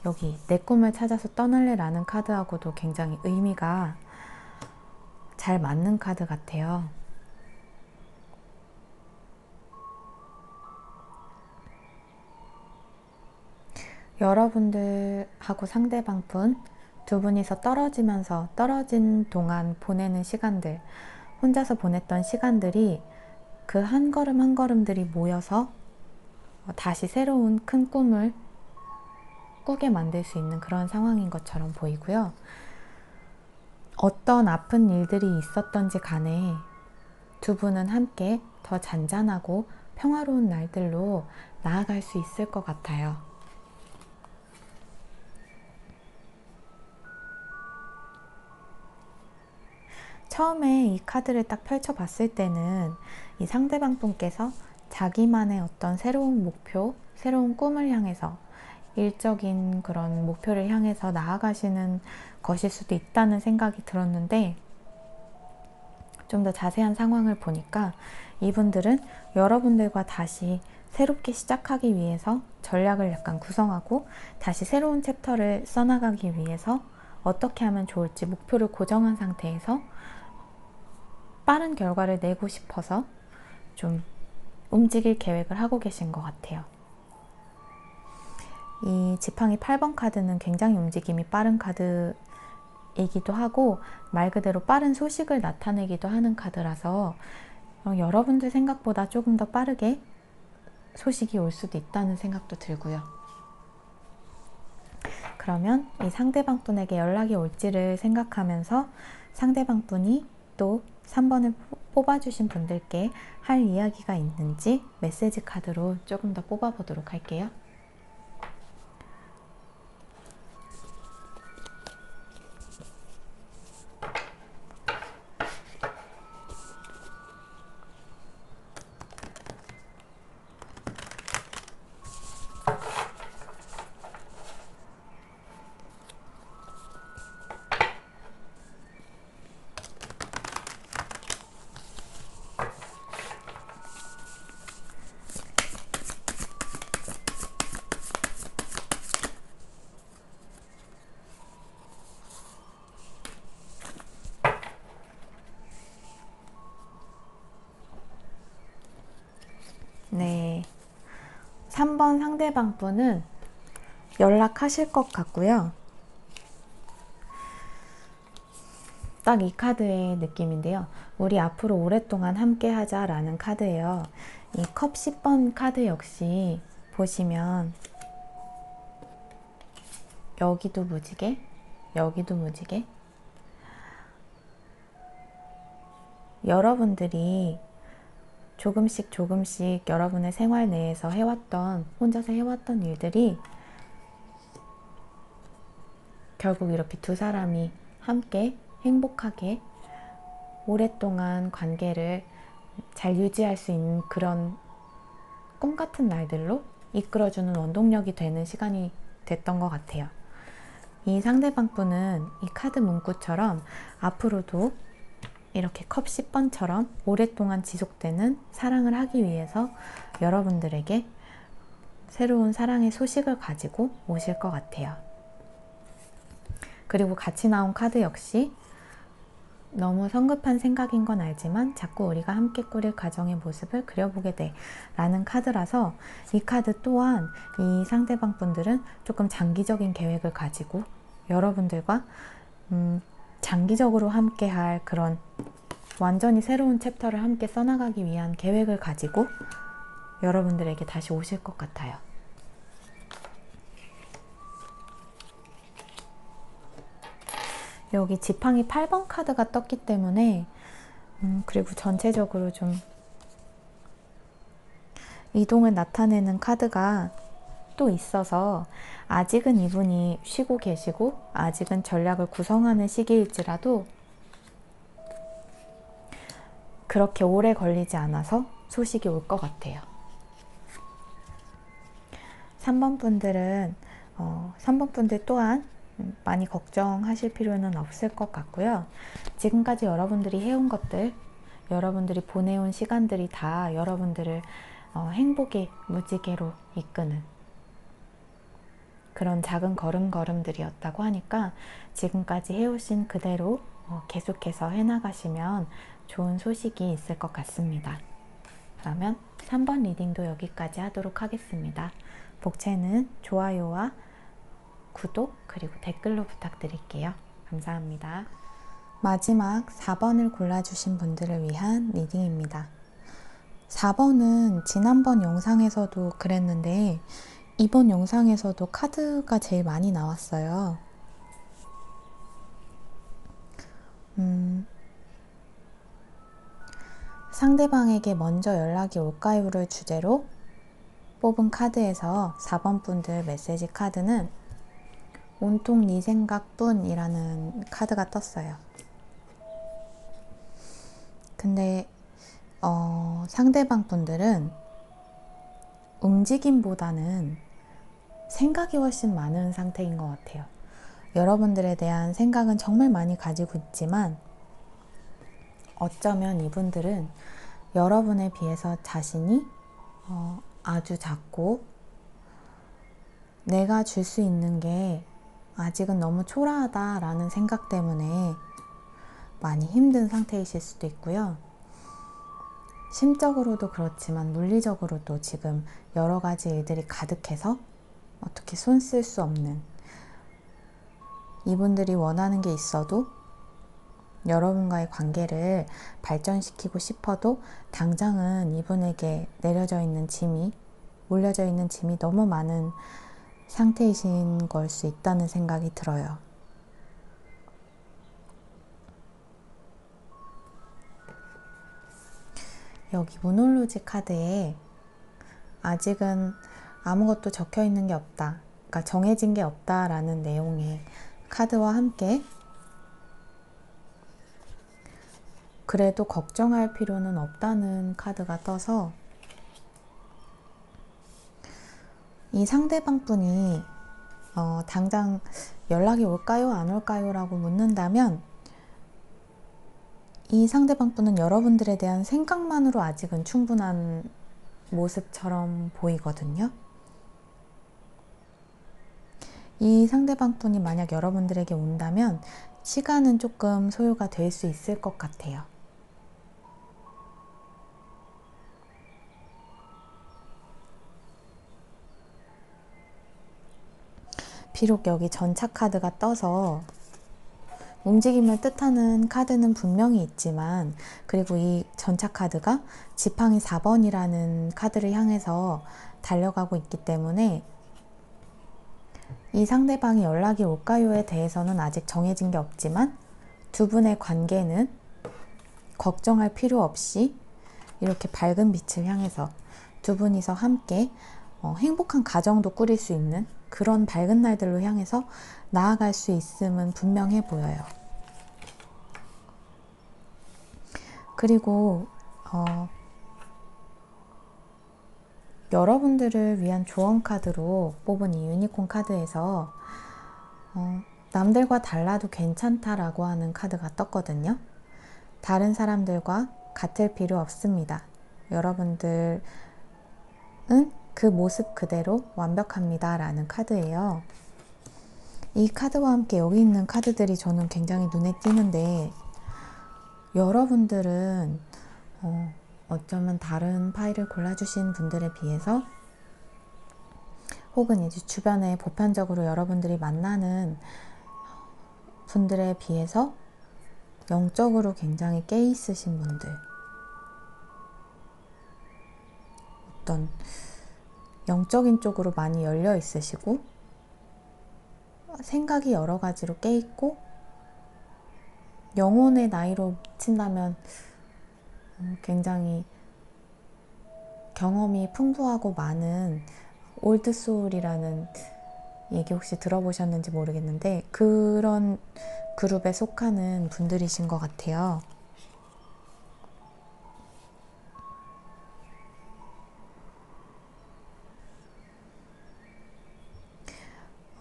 여기 내 꿈을 찾아서 떠날래 라는 카드하고도 굉장히 의미가 잘 맞는 카드 같아요. 여러분들하고 상대방 분, 두 분이서 떨어지면서 떨어진 동안 보내는 시간들, 혼자서 보냈던 시간들이 그 한 걸음 한 걸음들이 모여서 다시 새로운 큰 꿈을 꾸게 만들 수 있는 그런 상황인 것처럼 보이고요. 어떤 아픈 일들이 있었던지 간에 두 분은 함께 더 잔잔하고 평화로운 날들로 나아갈 수 있을 것 같아요. 처음에 이 카드를 딱 펼쳐봤을 때는 이 상대방 분께서 자기만의 어떤 새로운 목표, 새로운 꿈을 향해서, 일적인 그런 목표를 향해서 나아가시는 것일 수도 있다는 생각이 들었는데, 좀 더 자세한 상황을 보니까 이분들은 여러분들과 다시 새롭게 시작하기 위해서 전략을 약간 구성하고 다시 새로운 챕터를 써나가기 위해서 어떻게 하면 좋을지 목표를 고정한 상태에서 빠른 결과를 내고 싶어서 좀 움직일 계획을 하고 계신 것 같아요. 이 지팡이 8번 카드는 굉장히 움직임이 빠른 카드이기도 하고, 말 그대로 빠른 소식을 나타내기도 하는 카드라서 여러분들 생각보다 조금 더 빠르게 소식이 올 수도 있다는 생각도 들고요. 그러면 이 상대방 분에게 연락이 올지를 생각하면서 상대방 분이 또 3번을 뽑아주신 분들께 할 이야기가 있는지 메시지 카드로 조금 더 뽑아보도록 할게요. 네. 3번 상대방 분은 연락하실 것 같고요. 딱 이 카드의 느낌인데요. 우리 앞으로 오랫동안 함께 하자 라는 카드예요. 이 컵 10번 카드 역시 보시면 여기도 무지개, 여기도 무지개. 여러분들이 조금씩 여러분의 생활 내에서 혼자서 해왔던 일들이 결국 이렇게 두 사람이 함께 행복하게 오랫동안 관계를 잘 유지할 수 있는 그런 꿈 같은 날들로 이끌어주는 원동력이 되는 시간이 됐던 것 같아요. 이 상대방 분은 이 카드 문구처럼 앞으로도 이렇게 컵 10번처럼 오랫동안 지속되는 사랑을 하기 위해서 여러분들에게 새로운 사랑의 소식을 가지고 오실 것 같아요. 그리고 같이 나온 카드 역시 너무 성급한 생각인 건 알지만 자꾸 우리가 함께 꾸릴 가정의 모습을 그려보게 돼 라는 카드라서 이 카드 또한 이 상대방 분들은 조금 장기적인 계획을 가지고 여러분들과 장기적으로 함께 할 그런 완전히 새로운 챕터를 함께 써나가기 위한 계획을 가지고 여러분들에게 다시 오실 것 같아요. 여기 지팡이 8번 카드가 떴기 때문에 그리고 전체적으로 좀 이동을 나타내는 카드가 또 있어서 아직은 이분이 쉬고 계시고 아직은 전략을 구성하는 시기일지라도 그렇게 오래 걸리지 않아서 소식이 올 것 같아요. 3번 분들은 3번 분들 또한 많이 걱정하실 필요는 없을 것 같고요. 지금까지 여러분들이 해온 것들, 여러분들이 보내온 시간들이 다 여러분들을 행복의 무지개로 이끄는 그런 작은 걸음걸음들이었다고 하니까 지금까지 해오신 그대로 계속해서 해나가시면 좋은 소식이 있을 것 같습니다. 그러면 3번 리딩도 여기까지 하도록 하겠습니다. 복채는 좋아요와 구독 그리고 댓글로 부탁드릴게요. 감사합니다. 마지막 4번을 골라주신 분들을 위한 리딩입니다. 4번은 지난번 영상에서도 그랬는데 이번 영상에서도 카드가 제일 많이 나왔어요. 상대방에게 먼저 연락이 올까요를 주제로 뽑은 카드에서 4번 분들 메시지 카드는 온통 네 생각뿐 이라는 카드가 떴어요. 근데 상대방 분들은 움직임보다는 생각이 훨씬 많은 상태인 것 같아요. 여러분들에 대한 생각은 정말 많이 가지고 있지만 어쩌면 이분들은 여러분에 비해서 자신이 아주 작고 내가 줄 수 있는 게 아직은 너무 초라하다라는 생각 때문에 많이 힘든 상태이실 수도 있고요. 심적으로도 그렇지만 물리적으로도 지금 여러 가지 일들이 가득해서 어떻게 손 쓸 수 없는 이분들이 원하는 게 있어도 여러분과의 관계를 발전시키고 싶어도 당장은 이분에게 내려져 있는 짐이 몰려져 있는 짐이 너무 많은 상태이신 걸 수 있다는 생각이 들어요. 여기 무놀로지 카드에 아직은 아무것도 적혀 있는 게 없다. 그러니까 정해진 게 없다라는 내용의 카드와 함께 그래도 걱정할 필요는 없다는 카드가 떠서 이 상대방 분이 당장 연락이 올까요? 안 올까요? 라고 묻는다면 이 상대방 분은 여러분들에 대한 생각만으로 아직은 충분한 모습처럼 보이거든요. 이 상대방 분이 만약 여러분들에게 온다면 시간은 조금 소요가 될 수 있을 것 같아요. 비록 여기 전차 카드가 떠서 움직임을 뜻하는 카드는 분명히 있지만, 그리고 이 전차 카드가 지팡이 4번이라는 카드를 향해서 달려가고 있기 때문에 이 상대방이 연락이 올까요에 대해서는 아직 정해진 게 없지만, 두 분의 관계는 걱정할 필요 없이 이렇게 밝은 빛을 향해서 두 분이서 함께 행복한 가정도 꾸릴 수 있는 그런 밝은 날들로 향해서 나아갈 수 있음은 분명해 보여요. 그리고 여러분들을 위한 조언 카드로 뽑은 이 유니콘 카드에서 남들과 달라도 괜찮다라고 하는 카드가 떴거든요. 다른 사람들과 같을 필요 없습니다. 여러분들은 그 모습 그대로 완벽합니다 라는 카드예요. 이 카드와 함께 여기 있는 카드들이 저는 굉장히 눈에 띄는데, 여러분들은 어쩌면 다른 파일을 골라주신 분들에 비해서, 혹은 이제 주변에 보편적으로 여러분들이 만나는 분들에 비해서 영적으로 굉장히 깨 있으신 분들, 어떤 영적인 쪽으로 많이 열려 있으시고 생각이 여러 가지로 깨 있고, 영혼의 나이로 친다면 굉장히 경험이 풍부하고 많은 올드 소울이라는 얘기 혹시 들어보셨는지 모르겠는데, 그런 그룹에 속하는 분들이신 것 같아요.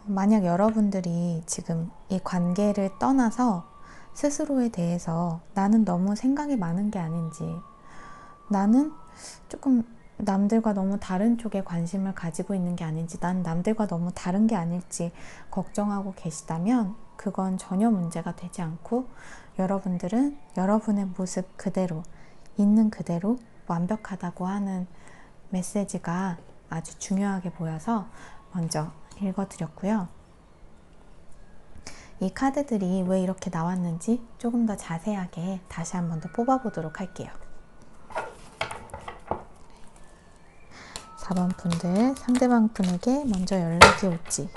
만약 여러분들이 지금 이 관계를 떠나서 스스로에 대해서 나는 너무 생각이 많은 게 아닌지, 나는 조금 남들과 너무 다른 쪽에 관심을 가지고 있는 게 아닌지, 난 남들과 너무 다른 게 아닐지 걱정하고 계시다면 그건 전혀 문제가 되지 않고, 여러분들은 여러분의 모습 그대로, 있는 그대로 완벽하다고 하는 메시지가 아주 중요하게 보여서 먼저 읽어드렸고요. 이 카드들이 왜 이렇게 나왔는지 조금 더 자세하게 다시 한 번 더 뽑아보도록 할게요. 4번 분들, 상대방 분에게 먼저 연락이 올지,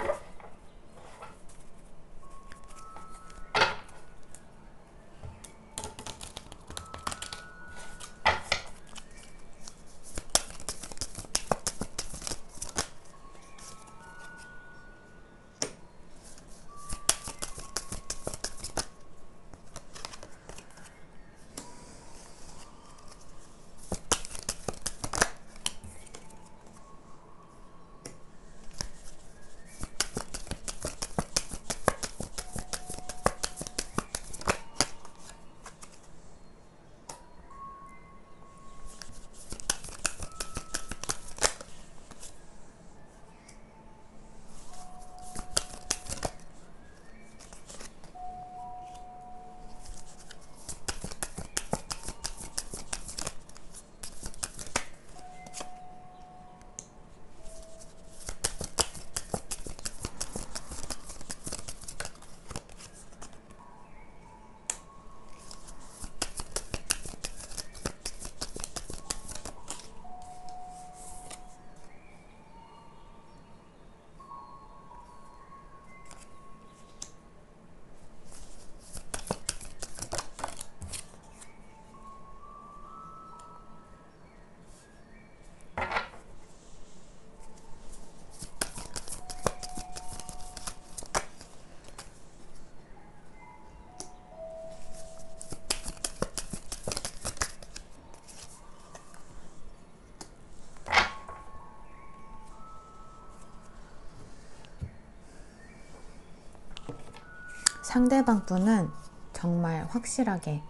상대방 분은 정말 확실하게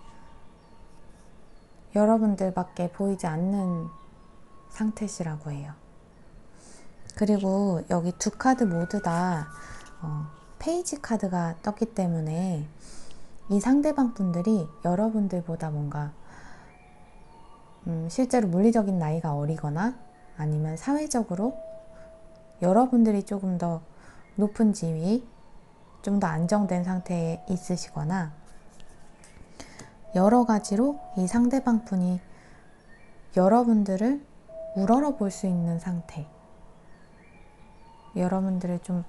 여러분들밖에 보이지 않는 상태시라고 해요. 그리고 여기 두 카드 모두 다 페이지 카드가 떴기 때문에 이 상대방 분들이 여러분들보다 뭔가 실제로 물리적인 나이가 어리거나, 아니면 사회적으로 여러분들이 조금 더 높은 지위, 좀 더 안정된 상태에 있으시거나 여러 가지로 이 상대방 분이 여러분들을 우러러 볼 수 있는 상태, 여러분들을 좀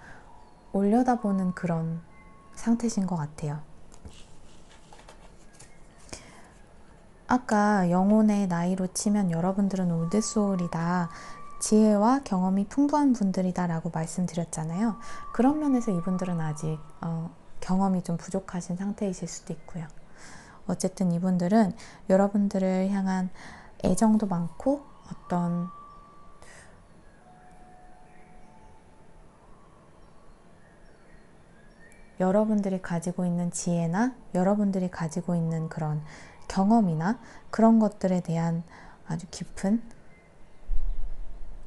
올려다보는 그런 상태신 것 같아요. 아까 영혼의 나이로 치면 여러분들은 올드소울이다, 지혜와 경험이 풍부한 분들이다 라고 말씀드렸잖아요. 그런 면에서 이분들은 아직 경험이 좀 부족하신 상태이실 수도 있고요. 어쨌든 이분들은 여러분들을 향한 애정도 많고 어떤 여러분들이 가지고 있는 지혜나 여러분들이 가지고 있는 그런 경험이나 그런 것들에 대한 아주 깊은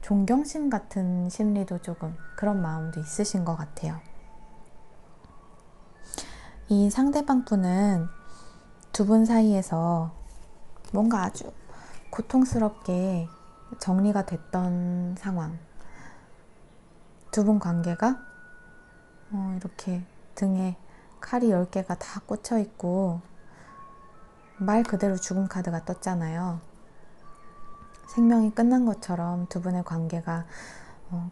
존경심 같은 심리도 조금 그런 마음도 있으신 것 같아요. 이 상대방 분은 두 분 사이에서 뭔가 아주 고통스럽게 정리가 됐던 상황, 두 분 관계가 이렇게 등에 칼이 10개가 다 꽂혀 있고 말 그대로 죽음 카드가 떴잖아요. 생명이 끝난 것처럼 두 분의 관계가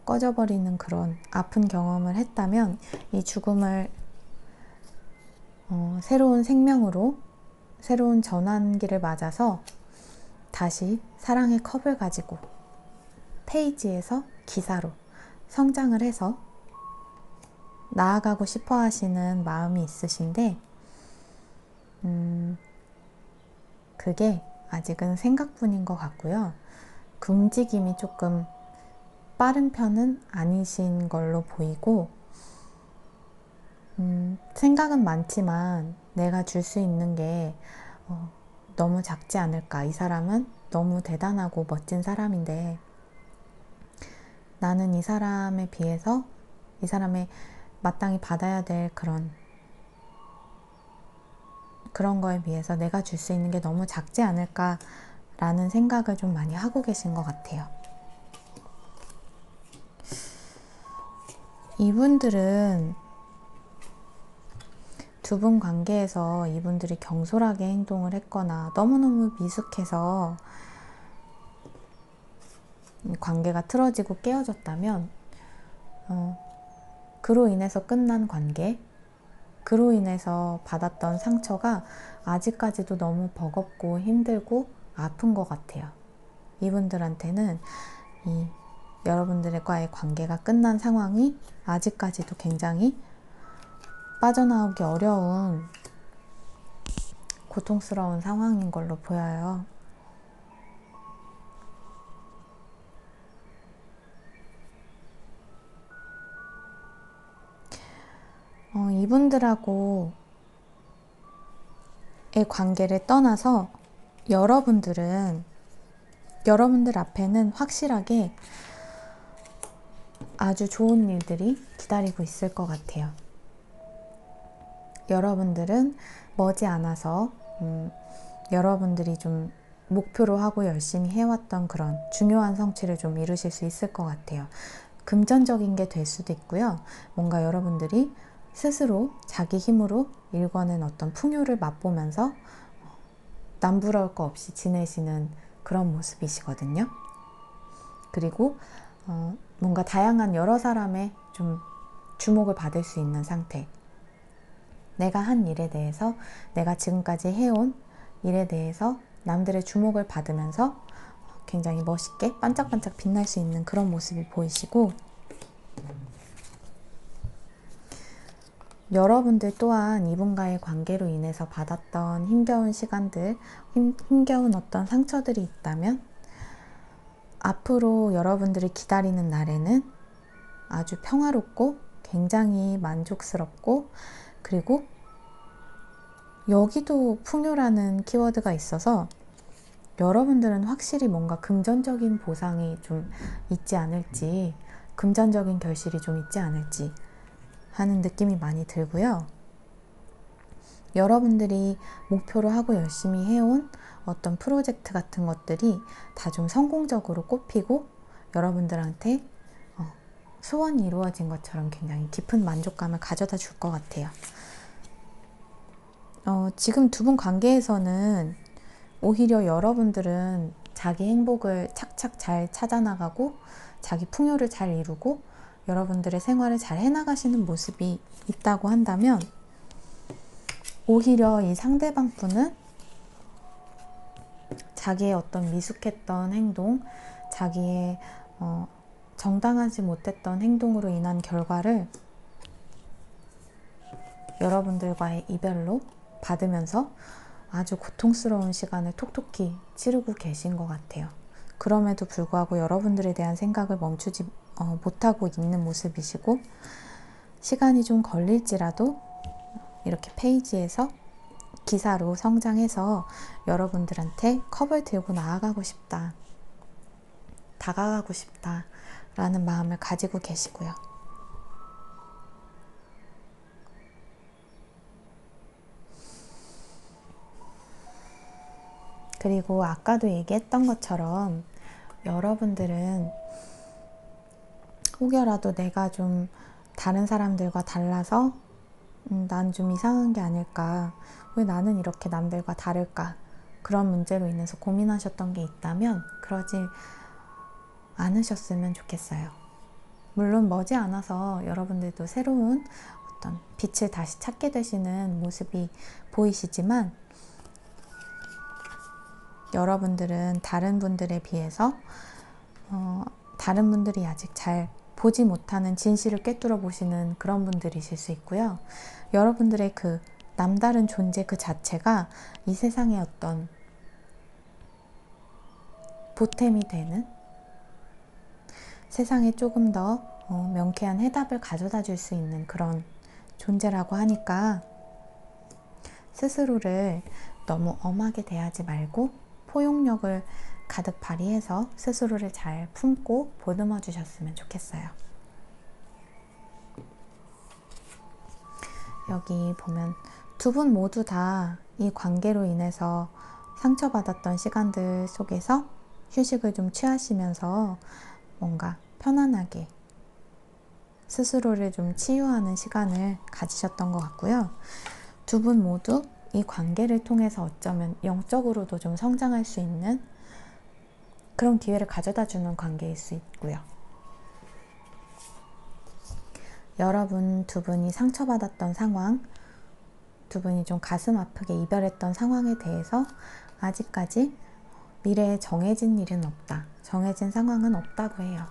꺼져버리는 그런 아픈 경험을 했다면 이 죽음을 새로운 생명으로, 새로운 전환기를 맞아서 다시 사랑의 컵을 가지고 페이지에서 기사로 성장을 해서 나아가고 싶어 하시는 마음이 있으신데 그게 아직은 생각뿐인 것 같고요. 그 움직임이 조금 빠른 편은 아니신 걸로 보이고 생각은 많지만 내가 줄 수 있는 게 너무 작지 않을까. 이 사람은 너무 대단하고 멋진 사람인데 나는 이 사람에 비해서 이 사람의 마땅히 받아야 될 그런 거에 비해서 내가 줄 수 있는 게 너무 작지 않을까라는 생각을 좀 많이 하고 계신 것 같아요. 이분들은 두 분 관계에서 이분들이 경솔하게 행동을 했거나 너무너무 미숙해서 관계가 틀어지고 깨어졌다면 그로 인해서 끝난 관계, 그로 인해서 받았던 상처가 아직까지도 너무 버겁고 힘들고 아픈 것 같아요. 이분들한테는 여러분들과의 관계가 끝난 상황이 아직까지도 굉장히 빠져나오기 어려운 고통스러운 상황인 걸로 보여요. 이분들하고의 관계를 떠나서 여러분들 앞에는 확실하게 아주 좋은 일들이 기다리고 있을 것 같아요. 여러분들은 머지않아서 여러분들이 좀 목표로 하고 열심히 해왔던 그런 중요한 성취를 좀 이루실 수 있을 것 같아요. 금전적인 게 될 수도 있고요. 뭔가 여러분들이 스스로 자기 힘으로 일궈낸 어떤 풍요를 맛보면서 남부러울 거 없이 지내시는 그런 모습이시거든요. 그리고 뭔가 다양한 여러 사람의 좀 주목을 받을 수 있는 상태, 내가 한 일에 대해서, 내가 지금까지 해온 일에 대해서 남들의 주목을 받으면서 굉장히 멋있게 반짝반짝 빛날 수 있는 그런 모습이 보이시고, 여러분들 또한 이분과의 관계로 인해서 받았던 힘겨운 시간들, 힘겨운 어떤 상처들이 있다면 앞으로 여러분들이 기다리는 날에는 아주 평화롭고 굉장히 만족스럽고, 그리고 여기도 풍요라는 키워드가 있어서 여러분들은 확실히 뭔가 금전적인 보상이 좀 있지 않을지, 금전적인 결실이 좀 있지 않을지 하는 느낌이 많이 들고요. 여러분들이 목표로 하고 열심히 해온 어떤 프로젝트 같은 것들이 다 좀 성공적으로 꼽히고 여러분들한테 소원이 이루어진 것처럼 굉장히 깊은 만족감을 가져다 줄 것 같아요. 지금 두 분 관계에서는 오히려 여러분들은 자기 행복을 착착 잘 찾아나가고 자기 풍요를 잘 이루고 여러분들의 생활을 잘 해나가시는 모습이 있다고 한다면, 오히려 이 상대방 분은 자기의 어떤 미숙했던 행동, 자기의 정당하지 못했던 행동으로 인한 결과를 여러분들과의 이별로 받으면서 아주 고통스러운 시간을 톡톡히 치르고 계신 것 같아요. 그럼에도 불구하고 여러분들에 대한 생각을 멈추지 못하고 있는 모습이시고, 시간이 좀 걸릴지라도 이렇게 페이지에서 기사로 성장해서 여러분들한테 컵을 들고 나아가고 싶다, 다가가고 싶다 라는 마음을 가지고 계시고요. 그리고 아까도 얘기했던 것처럼 여러분들은 혹여라도 내가 좀 다른 사람들과 달라서 난 좀 이상한 게 아닐까, 왜 나는 이렇게 남들과 다를까, 그런 문제로 인해서 고민하셨던 게 있다면 그러지 않으셨으면 좋겠어요. 물론 머지않아서 여러분들도 새로운 어떤 빛을 다시 찾게 되시는 모습이 보이시지만, 여러분들은 다른 분들에 비해서 다른 분들이 아직 잘 보지 못하는 진실을 꿰뚫어 보시는 그런 분들이실 수 있고요. 여러분들의 그 남다른 존재 그 자체가 이 세상의 어떤 보탬이 되는, 세상에 조금 더 명쾌한 해답을 가져다 줄 수 있는 그런 존재라고 하니까, 스스로를 너무 엄하게 대하지 말고 포용력을 가득 발휘해서 스스로를 잘 품고 보듬어 주셨으면 좋겠어요. 여기 보면 두 분 모두 다 이 관계로 인해서 상처받았던 시간들 속에서 휴식을 좀 취하시면서 뭔가 편안하게 스스로를 좀 치유하는 시간을 가지셨던 것 같고요. 두 분 모두 이 관계를 통해서 어쩌면 영적으로도 좀 성장할 수 있는 그런 기회를 가져다 주는 관계일 수 있고요. 여러분 두 분이 상처받았던 상황, 두 분이 좀 가슴 아프게 이별했던 상황에 대해서 아직까지 미래에 정해진 일은 없다, 정해진 상황은 없다고 해요.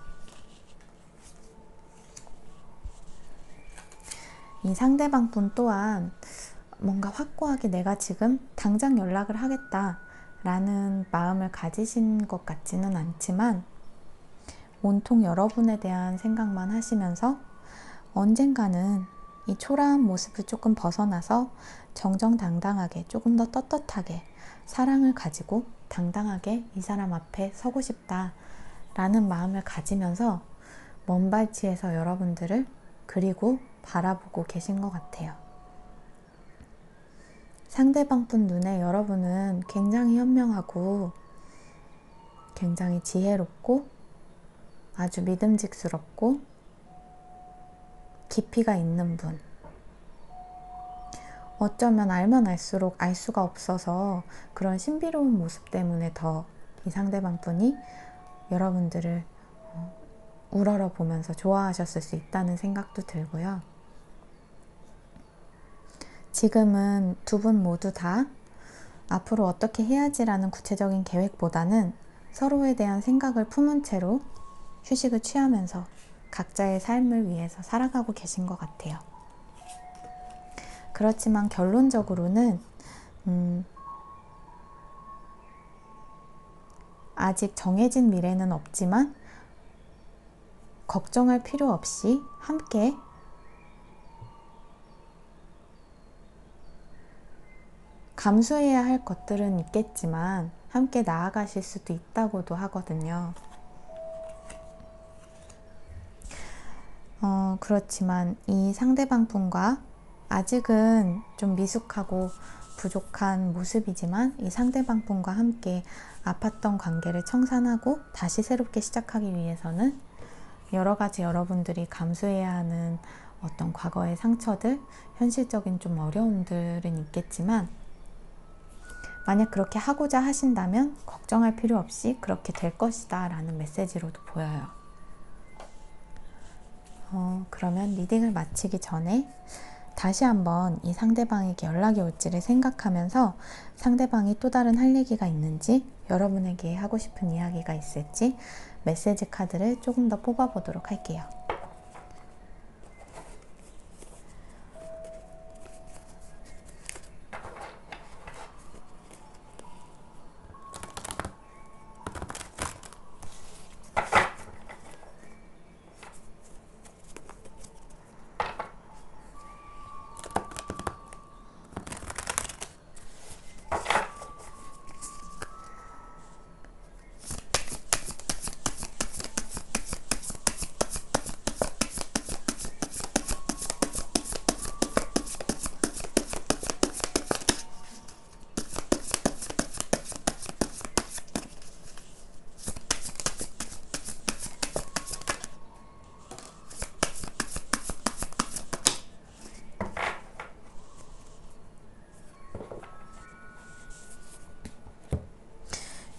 이 상대방 분 또한 뭔가 확고하게 내가 지금 당장 연락을 하겠다 라는 마음을 가지신 것 같지는 않지만, 온통 여러분에 대한 생각만 하시면서 언젠가는 이 초라한 모습을 조금 벗어나서 정정당당하게, 조금 더 떳떳하게 사랑을 가지고 당당하게 이 사람 앞에 서고 싶다 라는 마음을 가지면서 먼 발치에서 여러분들을 그리고 바라보고 계신 것 같아요. 상대방 분 눈에 여러분은 굉장히 현명하고 굉장히 지혜롭고 아주 믿음직스럽고 깊이가 있는 분, 어쩌면 알면 알수록 알 수가 없어서 그런 신비로운 모습 때문에 더 이 상대방 분이 여러분들을 우러러보면서 좋아하셨을 수 있다는 생각도 들고요. 지금은 두 분 모두 다 앞으로 어떻게 해야지라는 구체적인 계획보다는 서로에 대한 생각을 품은 채로 휴식을 취하면서 각자의 삶을 위해서 살아가고 계신 것 같아요. 그렇지만 결론적으로는 아직 정해진 미래는 없지만 걱정할 필요 없이 함께 감수해야 할 것들은 있겠지만 함께 나아가실 수도 있다고도 하거든요. 그렇지만 이 상대방 분과 아직은 좀 미숙하고 부족한 모습이지만 이 상대방 분과 함께 아팠던 관계를 청산하고 다시 새롭게 시작하기 위해서는 여러 가지 여러분들이 감수해야 하는 어떤 과거의 상처들, 현실적인 좀 어려움들은 있겠지만 만약 그렇게 하고자 하신다면 걱정할 필요 없이 그렇게 될 것이다 라는 메시지로도 보여요. 그러면 리딩을 마치기 전에 다시 한번 이 상대방에게 연락이 올지를 생각하면서 상대방이 또 다른 할 얘기가 있는지, 여러분에게 하고 싶은 이야기가 있을지 메시지 카드를 조금 더 뽑아보도록 할게요.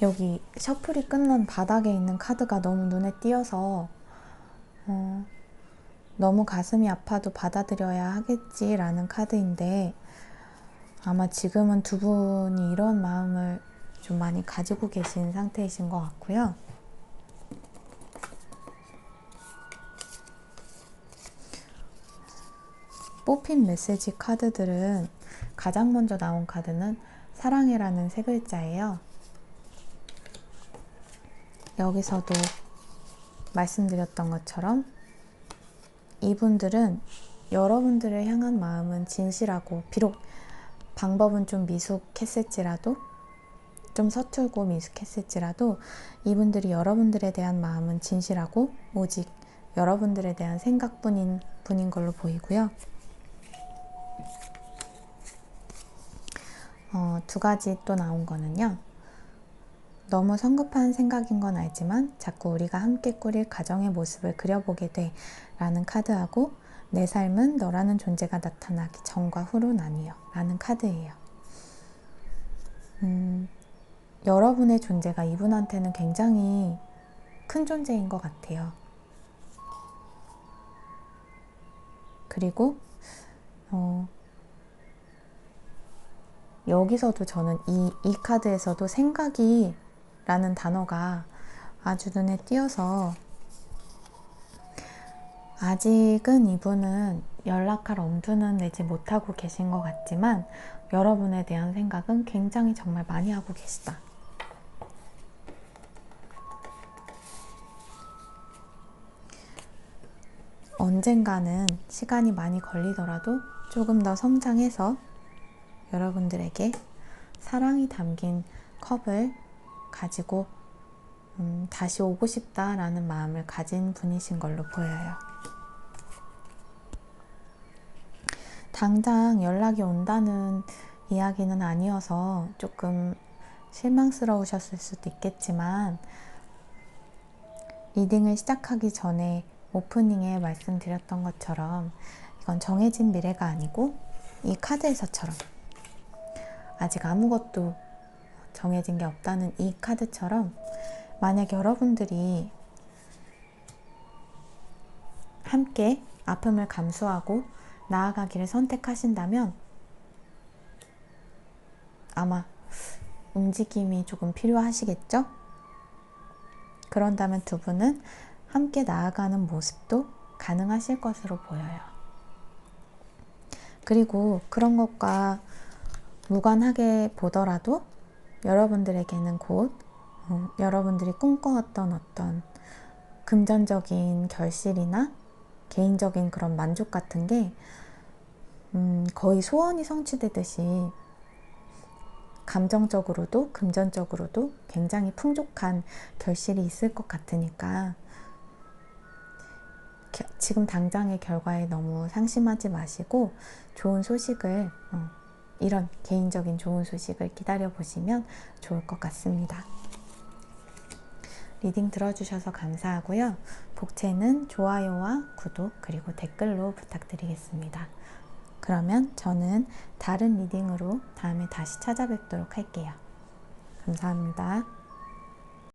여기 셔플이 끝난 바닥에 있는 카드가 너무 눈에 띄어서 너무 가슴이 아파도 받아들여야 하겠지라는 카드인데, 아마 지금은 두 분이 이런 마음을 좀 많이 가지고 계신 상태이신 것 같고요. 뽑힌 메시지 카드들은 가장 먼저 나온 카드는 사랑해라는 세 글자예요. 여기서도 말씀드렸던 것처럼 이분들은 여러분들을 향한 마음은 진실하고, 비록 방법은 좀 미숙했을지라도, 좀 서툴고 미숙했을지라도 이분들이 여러분들에 대한 마음은 진실하고 오직 여러분들에 대한 생각뿐인 분인 걸로 보이고요. 두 가지 또 나온 거는요. 너무 성급한 생각인 건 알지만 자꾸 우리가 함께 꾸릴 가정의 모습을 그려보게 돼 라는 카드하고, 내 삶은 너라는 존재가 나타나기 전과 후로 나뉘어 라는 카드예요. 여러분의 존재가 이분한테는 굉장히 큰 존재인 것 같아요. 그리고 여기서도 저는 이 카드에서도 생각이 라는 단어가 아주 눈에 띄어서, 아직은 이분은 연락할 엄두는 내지 못하고 계신 것 같지만 여러분에 대한 생각은 굉장히 정말 많이 하고 계시다. 언젠가는 시간이 많이 걸리더라도 조금 더 성장해서 여러분들에게 사랑이 담긴 컵을 가지고 다시 오고 싶다라는 마음을 가진 분이신 걸로 보여요. 당장 연락이 온다는 이야기는 아니어서 조금 실망스러우셨을 수도 있겠지만, 리딩을 시작하기 전에 오프닝에 말씀드렸던 것처럼 이건 정해진 미래가 아니고, 이 카드에서처럼 아직 아무것도 정해진 게 없다는 이 카드처럼, 만약 여러분들이 함께 아픔을 감수하고 나아가기를 선택하신다면 아마 움직임이 조금 필요하시겠죠? 그런다면 두 분은 함께 나아가는 모습도 가능하실 것으로 보여요. 그리고 그런 것과 무관하게 보더라도 여러분들에게는 곧 여러분들이 꿈꿔왔던 어떤 금전적인 결실이나 개인적인 그런 만족 같은 게 거의 소원이 성취되듯이 감정적으로도 금전적으로도 굉장히 풍족한 결실이 있을 것 같으니까 지금 당장의 결과에 너무 상심하지 마시고 좋은 소식을 이런 개인적인 좋은 소식을 기다려 보시면 좋을 것 같습니다. 리딩 들어주셔서 감사하고요. 복채는 좋아요와 구독 그리고 댓글로 부탁드리겠습니다. 그러면 저는 다른 리딩으로 다음에 다시 찾아뵙도록 할게요. 감사합니다.